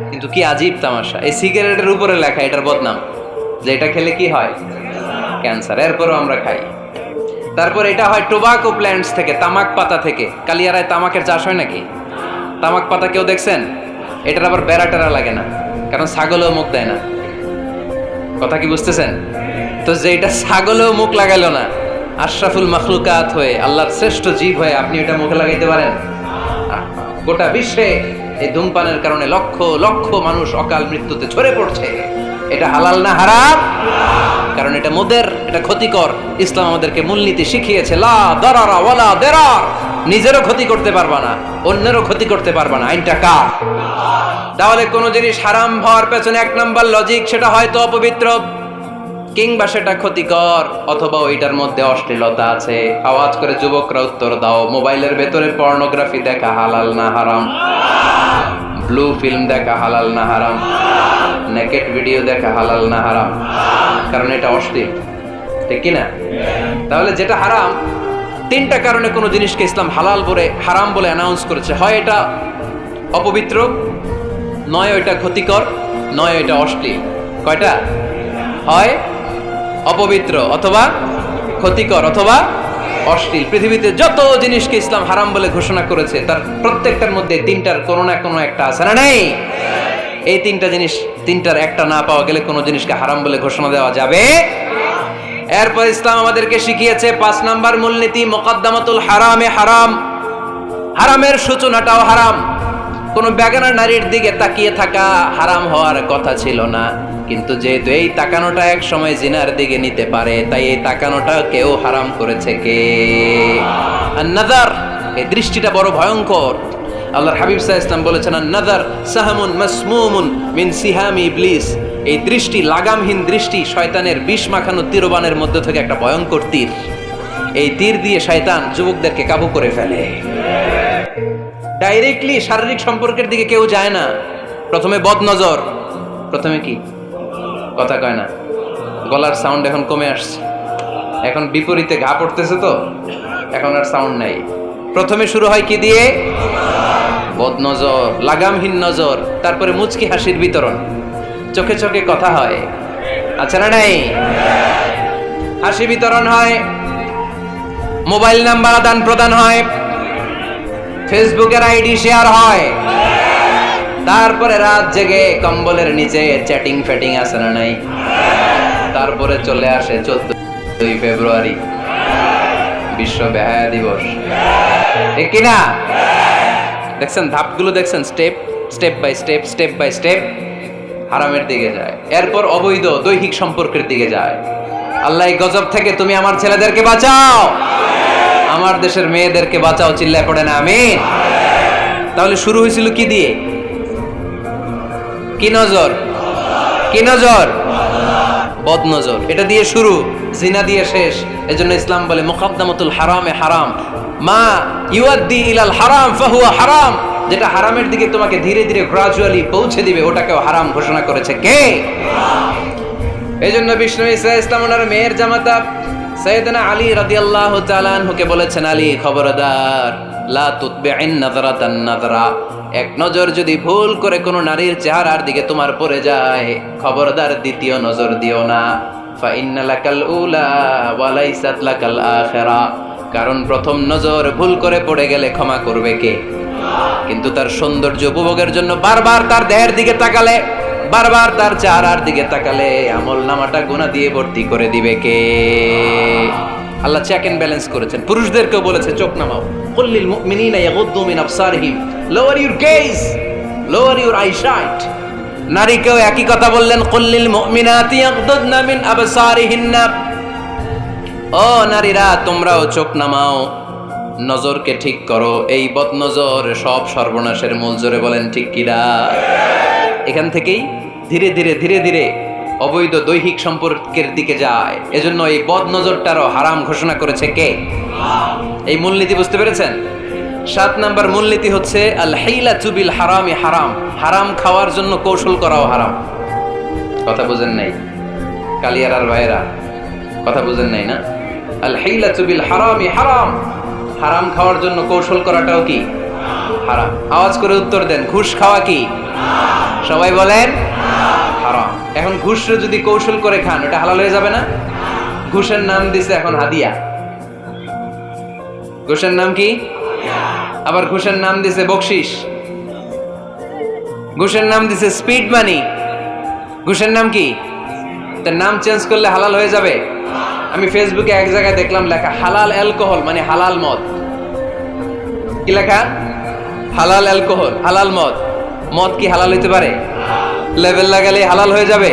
কিন্তু কি আজীব তামাশা, এই সিগারেটের উপরে লেখা এটার বদনাম যে এটা খেলে কি হয়, ক্যান্সার, এরপরও আমরা খাই। তারপর এটা হয় টোবাকো প্ল্যান্টস থেকে, তামাক পাতা থেকে। কালিয়ারায় তামাকের চাষ হয় নাকি? তামাক পাতা কেউ দেখছেন? এটার আবার বেড়া টেরা লাগে না, কারণ ছাগলেও মুখ দেয় না। কথা কি বুঝতেছেন? তো যেটা ছাগলেও মুখ লাগাইলো না, আশরাফুল মাখলুকাত হয়ে, আল্লাহর শ্রেষ্ঠ জীব হয়ে আপনি এটা মুখে লাগাইতে পারেন? গোটা বিশ্বে এই ধূমপানের কারণে লক্ষ লক্ষ মানুষ অকাল মৃত্যুতে ঝরে পড়ছে। এটা হালাল না হারাম? কারণ এটা মোদের, এটা ক্ষতিকর। ইসলাম আমাদেরকে মূলনীতি শিখিয়েছে, লা দারারা ওয়ালা দিরার। নিজেরও ক্ষতি করতে পারবা না, অন্যেরও ক্ষতি করতে পারবা না। আইনটা কার? তাহলে কোন জিনিস হারাম হওয়ার পেছনে এক নাম্বার লজিক, সেটা হয়তো অপবিত্র, কিংবা সেটা ক্ষতিকর, অথবা ওইটার মধ্যে অশ্লীলতা আছে। আওয়াজ করে যুবকরা উত্তর দাও, মোবাইলের ভেতরে পর্নোগ্রাফি দেখা হালাল না হারাম? ব্লু ফিল্ম দেখা হালাল না হারাম? নেকেট ভিডিও দেখা হালাল না হারাম? কারণ এটা অশ্লীল, ঠিক কিনা? তাহলে যেটা হারাম, তিনটা কারণে কোনো জিনিসকে ইসলাম হালাল বলে হারাম বলে অ্যানাউন্স করেছে। হয় এটা অপবিত্র, নয় ওইটা ক্ষতিকর, নয় ওইটা অশ্লীল। কয়টা? হয় অপবিত্র, অথবা ক্ষতিকর, অথবা অশ্লীল। পৃথিবীতে যত জিনিসকে ইসলাম হারাম বলে ঘোষণা করেছে, তার প্রত্যেকটার মধ্যে তিনটার কোনো না কোনো একটা আছে না নেই? এই তিনটা জিনিস, তিনটার একটা না পাওয়া গেলে কোনো জিনিসকে হারাম বলে ঘোষণা দেওয়া যাবে। এরপর ইসলাম আমাদেরকে শিখিয়েছে 5 নাম্বার মূলনীতি, মুকদ্দামাতুল হারামে হারাম। হারামের সূচনাটাও হারাম। কোন বেগানা নারীর দিকে তাকিয়ে থাকা হারাম হওয়ার কথা ছিল না, কিন্তু যেহেতু এই তাকানোটা এক সময় জিনার দিকে নিতে পারে, তাই এই তাকানোটা কেউ হারাম করেছে। কে? আন-নাযার। এই দৃষ্টিটা বড় ভয়ঙ্কর। আল্লাহর হাবিব সাল্লাল্লাহু আলাইহি ওয়াসাল্লাম বলেছেন, আন-নাযার সাহামুন মাসমুমুন মিন সিহামি ইবলিস। এই দৃষ্টি, লাগামহীন দৃষ্টি, শয়তানের বিষ মাখানো তীরবানের মধ্যে থেকে একটা ভয়ঙ্কর তীর। এই তীর দিয়ে শয়তান যুবকদেরকে কাবু করে ফেলে। ডাইরেক্টলি শারীরিক সম্পর্কের দিকে কেউ যায় না, প্রথমে বদনজর। প্রথমে কি? কথা কয় না, গলার সাউন্ড এখন কমে আসছে, এখন বিপরীতে ঘা পড়তেছে, তো এখন আর সাউন্ড নাই। প্রথমে শুরু হয় কি দিয়ে? বদনজর, লাগামহীন নজর। তারপরে মুচকি হাসির বিতরণ, চোখে চোখে কথা হয়, আচ্ছা না নাই? হাসি বিতরণ হয়, মোবাইল নাম্বার আদান প্রদান হয়, ফেসবুকের আইডি শেয়ার হয়, তারপরে রাত জেগে কম্বলের নিচে চ্যাটিং ফ্যাটিং আছে না নাই? তারপরে চলে আসে 14 ফেব্রুয়ারি, বিশ্ব বেহায়া দিবস, ঠিক কিনা? দেখছেন ধাপগুলো, দেখছেন step step by step, step by step হারামের দিকে যায়। এরপর অবৈধ দৈহিক সম্পর্কের দিকে যায়। আল্লাহ এই গজব থেকে তুমি আমার ছেলেদেরকে বাঁচাও, আমার দেশের মেয়েদেরকে বাঁচাও, চিল্লায় পড়ে না আমিন। তাহলে শুরু হয়েছিল কি দিয়ে? কি নজর? কি নজর? বদনজর। এটা দিয়ে শুরু, জিনা দিয়ে শেষ। এজন্য ইসলাম বলে মুকদ্দামাতুল হারামে হারাম, মা ইউআদ্দি ইলাল হারাম ফাহুয়া হারাম। যেটা হারামের দিকে তোমাকে ধীরে ধীরে গ্রাজুয়ালি পৌঁছে দিবে, ওটাকেও হারাম ঘোষণা করেছে কে? এজন্য বিষ্ণু ঈসা ইসলাম ওনার মেয়ের জামাতা সাইয়েদনা আলী রাদিয়াল্লাহু তাআলা আনহুকে বলেছেন, আলী খবরদার, লা তুতবি'ন নাযরাতান নাযরা। এক নজর যদি ভুল করে কোনো নারীর চেহারার দিকে তোমার পড়ে যায়, খবরদার দ্বিতীয় নজর দিও না। ফা ইন্না লাকাল উলা ওয়া লাইসাত লাকাল আখিরা। কারণ প্রথম নজর ভুল করে পড়ে গেলে ক্ষমা করবে কে? কিন্তু তার সৌন্দর্য উপভোগের জন্য বারবার তার দেহের দিকে তাকালে, বারবার তার চেহারার দিকে তাকালে আমল নামাটা গুনাহ দিয়ে ভর্তি করে দিবে কে? আল্লাহ চেক এন্ড ব্যালেন্স করেছেন। পুরুষদেরকেও বলেছে চোখ নামাও, কুল্লিল মুমিনিনা ইয়াগুদ্দু মিন আবসারিহিম, lower your gaze, lower your eyesight. নারীকেও একই কথা বললেন, কুল্লিল মুমিনাতি ইয়াগুদ্দুনা মিন আবসারিহিন্না। ও নারীরা, তোমরাও চোখ নামাও, নজরকে ঠিক করো। এই বদনজর সব সর্বনাশের মূল। জোরে বলেন ঠিক কিনা? এখান থেকেই ধীরে ধীরে ধীরে ধীরে অবৈধ দৈহিক সম্পর্কের দিকে যায়। এজন্য এই বদনজরটারও হারাম ঘোষণা করেছে কে? এই মূলনীতি বুঝতে পেরেছেন? 7 নাম্বার মূলনীতি হচ্ছে আল হাইলাতু বিল হারামি হারাম। হারাম খাওয়ার জন্য কৌশল করাও হারাম। কথা বুঝেন নাই কালিয়ারার ভাইরা? কথা বুঝেন নাই না? আল হিলাতু বিল হারামি হারাম, হারাম খাওয়ার জন্য কৌশল করাটাও কি হারাম। আওয়াজ করে উত্তর দেন, ঘুষ খাওয়া কি? সবাই বলেন হারাম। এখন ঘুষরে যদি কৌশল করে খান ওটা হালাল হয়ে যাবে না? ঘুষের নাম দিছে এখন হাদিয়া। ঘুষের নাম কি? আবার ঘুষের নাম দিছে বকশিস, ঘুষের নাম দিছে স্পিড মানি। ঘুষের নাম কি? তার নাম চেঞ্জ করলে হালাল হয়ে যাবে? আমি ফেসবুকে এক জায়গায় দেখলাম লেখা হালাল অ্যালকোহল মানে হালাল মদ। কি লেখা? হালাল অ্যালকোহল, হালাল মদ। মদ কি হালাল হইতে পারে? লেভেল লাগালে হালাল হয়ে যাবে?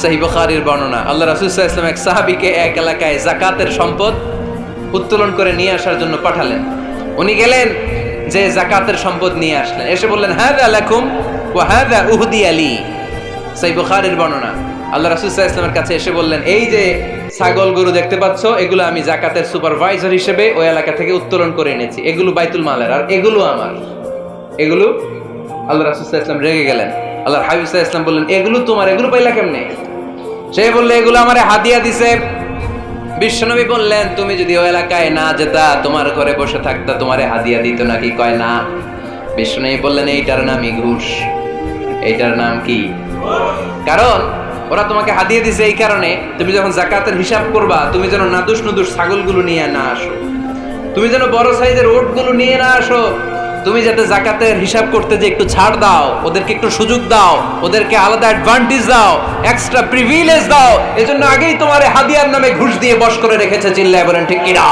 সহিহ বুখারীর বর্ণনা, আল্লাহ রাসূল সাল্লাল্লাহু আলাইহি ওয়াসাল্লাম এক সাহাবীকে এক এলাকায় যাকাতের সম্পদ উত্তোলন করে নিয়ে আসার জন্য পাঠালেন। উনি গেলেন, যে যাকাতের সম্পদ নিয়ে আসলেন, এসে বললেন হাযা লাকুম ওয়া হাযা উহদিয়া লি। সহিহ বুখারীর বর্ণনা, আল্লাহ রাসূল সাল্লাল্লাহু আলাইহি ওয়াসাল্লামের কাছে এসে বললেন, এই যে ছাগল গরু দেখতে পাচ্ছ, এগুলো আমি যাকাতের সুপারভাইজার হিসেবে ওই এলাকা থেকে উত্তোলন করে এনেছি, এগুলো বাইতুল মালের, আর এগুলো আমার। এগুলো আল্লাহ রাসূল সাল্লাল্লাহু আলাইহি ওয়াসাল্লাম রেগে গেলেন। আল্লাহর হাবিব সাল্লাল্লাহু আলাইহি ওয়াসাল্লাম বললেন, এগুলো তোমার, এগুলো পাইলা কেমনে? সে বলল, এগুলো আমারে হাদিয়া দিছে। বিশ্বনবী বললেন, তুমি যদি ওই এলাকায় না যেতা, তোমার ঘরে বসে থাকতা, তোমারে হাদিয়া দিত নাকি? কয় না। বিশ্বনবী বললেন, এইটার নামই ঘুষ। এইটার নাম কি? কারণ ওরা তোমাকে হাদিয়া দিছে এই কারণে, তুমি যখন যাকাতের হিসাব করবা, তুমি যেন নাদুস নুদুস ছাগলগুলো নিয়ে না আসো, তুমি যেন বড় সাইজের ওটগুলো নিয়ে না আসো, তুমি যাতে যাকাতের হিসাব করতে যে একটু ছাড় দাও, ওদেরকে একটু সুযোগ দাও, ওদেরকে আলাদা অ্যাডভান্টেজ দাও, এক্সট্রা প্রিভিলেজ দাও, এজন্য আগেই তোমার হাদিয়ার নামে ঘুষ দিয়ে বশ করে রেখেছে। চিল্লায় বলেন ঠিক কিনা?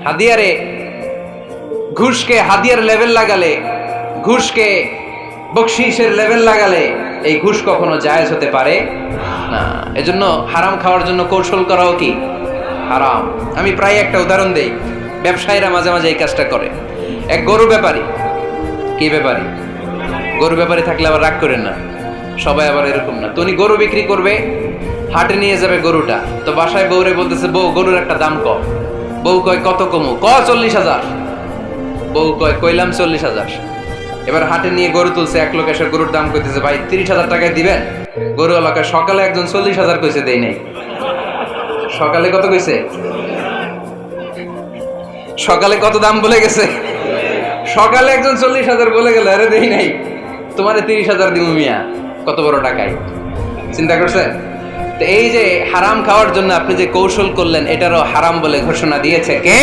হাদিয়ারে, ঘুষকে হাদিয়ার লেভেল লাগালে, ঘুষকে বকশিসের লেভেল লাগালে এই ঘুষ কখনো জায়েজ হতে পারে না। এজন্য হারাম খাওয়ার জন্য কৌশল করাও কি হারাম। আমি প্রায় একটা উদাহরণ দেই, ব্যবসায়ীরা মাঝে মাঝে এই কাজটা করে। এক গরু ব্যাপারী, কি ব্যাপারী? গরু ব্যাপারী থাকলে আবার রাগ করেন না, সবাই আবার এরকম না। তো উনি গরু বিক্রি করবে, হাটে নিয়ে যাবে গরুটা, তো বাসায় বউরে বলতেছে, বউ গরুর একটা দাম কম। বউ কয় কত কমু? 40,000। বউ কয় কইলাম 40,000। এবার হাটে নিয়ে গরু তুলছে, এক লোক এসে গরুর দাম কইতেছে, ভাই 30,000 টাকায় দিবেন? গরু এলাকায় সকালে একজন 40,000 কইছে, দেই নাই। সকালে কত কইছে? সকালে কত দাম বলে গেছে? সকালে একজন 40,000 বলে গেল, আরে দেই নাই, তোমারে 30,000 দিব মিয়া। কত বড় টাকায়, চিন্তা করছেন? তো এই যে হারাম খাওয়ার জন্য আপনি যে কৌশল করলেন, এটারও হারাম বলে ঘোষণা দিয়েছে কে?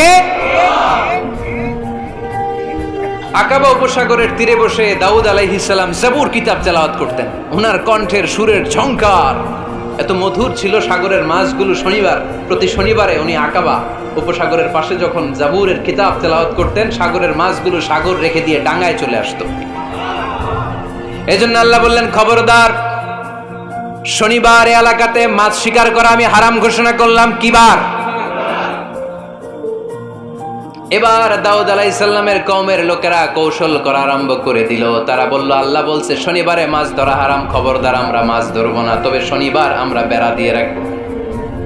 আকাবা উপসাগরের তীরে বসে দাউদ আলাইহিস সালাম জাবুর কিতাব তেলাওয়াত করতেন। ওনার কণ্ঠের সুরের ঝংকার এত মধুর ছিল, সাগরের মাছগুলো প্রতি শনিবারে উনি আকাবা উপসাগরের পাশে যখন জাবুরের কিতাব তেলাওয়াত করতেন, সাগরের মাছগুলো সাগর রেখে দিয়ে ডাঙায় চলে আসতো। এজন্য আল্লাহ বললেন, খবরদার, শনিবার এলাকাতে মাছ শিকার করা আমি হারাম ঘোষণা করলাম। কি বার? এবার দাউদ আলাইহিস সালামের কওমের লোকেরা কৌশল করা আরম্ভ করে দিল। তারা বলল, আল্লাহ বলছে শনিবারে মাছ ধরা হারাম, খবরদার আমরা মাছ ধরবো না, তবে শনিবার আমরা বেড়া দিয়ে রাখবো।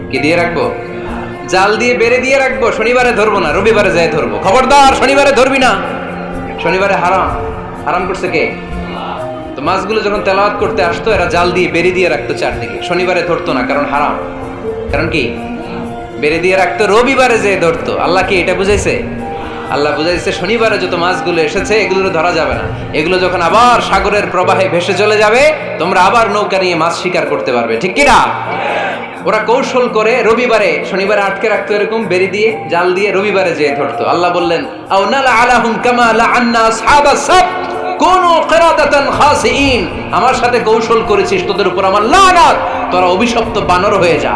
কি দিয়ে রাখবো? জাল দিয়ে বেড়ে দিয়ে রাখবো। শনিবারে ধরবো না, রবিবারে যাই ধরবো। খবরদার শনিবারে ধরবি না, শনিবারে হারাম। হারাম করছে কে? তো মাছগুলো যখন তেলাওয়াত করতে আসতো, এরা জাল দিয়ে বেড়ে দিয়ে রাখতো চারদিকে, শনিবারে ধরতো না, কারণ হারাম। কারণ কি? বেড়ে দিয়ে রাখতো, রবিবারে যে ধরতো। আল্লাহ কি এটা বুঝাইছে? আল্লাহ বুঝাইছে শনিবারে যত মাছগুলো এসেছে এগুলো ধরা যাবে না, এগুলো যখন আবার সাগরের প্রবাহে ভেসে চলে যাবে, তোমরা আবার নৌকা নিয়ে মাছ শিকার করতে পারবে। ঠিক কিনা? ওরা কৌশল করে রবিবারে, শনিবারে আটকে রাখতো এরকম বেরি দিয়ে, জাল দিয়ে, রবিবারে যেয়ে ধরতো। আল্লাহ বললেন, আও নালা আলাহুম কামা লাআন্না আসহাবাস সাবত কুনু কিরাদাতান খাসিইন। আমার সাথে কৌশল করেছিস, তোদের উপর আমার লানাত, তোরা অভিশপ্ত বানর হয়ে যা।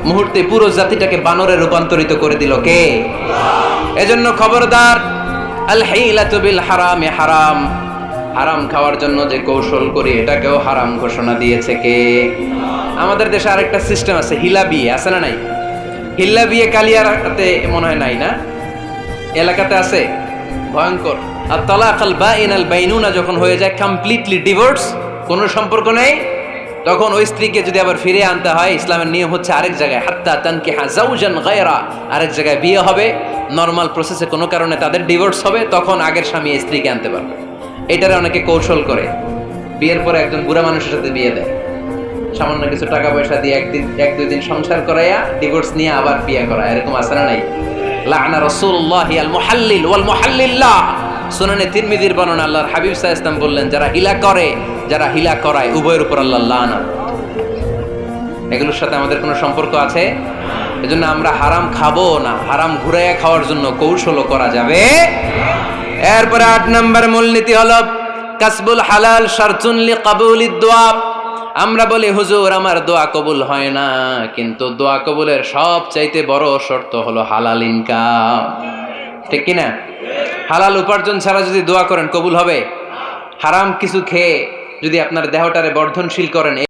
মুহূর্তে পুরো জাতিটাকে বানরে রূপান্তরিত করে দিল কে? এজন্য খবরদার, আল হিলাতু বিল হারামি হারাম। হারাম খাওয়ার জন্য যে কৌশল করি, এটাকেও হারাম ঘোষণা দিয়েছে কে? আমাদের দেশে আরেকটা সিস্টেম আছে, হিলা বিয়ে আছে না নাই? হিল্লা বিয়ে কালিয়ারাতে মনে হয় নাই না? এলাকাতে আছে, ভয়ঙ্কর। আর তালাক আল বাইন আল বাইনুনা যখন হয়ে যায় কমপ্লিটলি ডিভোর্স, কোনো সম্পর্ক নেই, তখন ওই স্ত্রীকে যদি আবার ফিরে আনতে হয়, ইসলামের নিয়ম হচ্ছে আরেক জায়গায় হাত্তা তানকিহা যাওজান গায়রা, আরেক জায়গায় বিয়ে হবে, নরমাল প্রসেসে কোনো কারণে তাদের ডিভোর্স হবে, তখন আগের স্বামী স্ত্রীকে আনতে পারবে। এটারে অনেকে কৌশল করে, বিয়ের পরে একজন বুড়া মানুষের সাথে বিয়ে দেয়, সামান্য কিছু টাকা পয়সা দিয়ে এক দুই দিন সংসার করাইয়া ডিভোর্স নিয়ে আবার বিয়ে করা, এরকম আছে না নাই? লাআনা রাসূলুল্লাহি আল মুহাল্লিল ওয়াল মুহাল্লিল্লাহ। সুনানে তিরমিজির বর্ণনা, আল্লাহর হাবিব সাল্লাল্লাহু আলাইহি ওয়াসাল্লাম বললেন, যারা হিলা করে, যারা হিলা করায়, উভয়ের উপর আল্লাহর লানাত। এগুলোর সাথে আমাদের কোনো সম্পর্ক আছে? এজন্য আমরা হারাম খাবো না, হারাম ঘুরাইয়া খাওয়ার জন্য কৌশলও করা যাবে। এরপরে ৮ নম্বর মূলনীতি হলো কাসবুল হালাল শারতুন লিকাবুলিদ দোয়া। আমরা বলি হুজুর আমার দোয়া কবুল হয় না, কিন্তু দোয়া কবুলের সবচাইতে বড় শর্ত হলো হালাল ইনকাম, ঠিক কি না? হালাল উপার্জন ছাড়া যদি দোয়া করেন কবুল হবে? হারাম কিছু খেয়ে যদি আপনার দেহটারে বর্ধনশীল করেন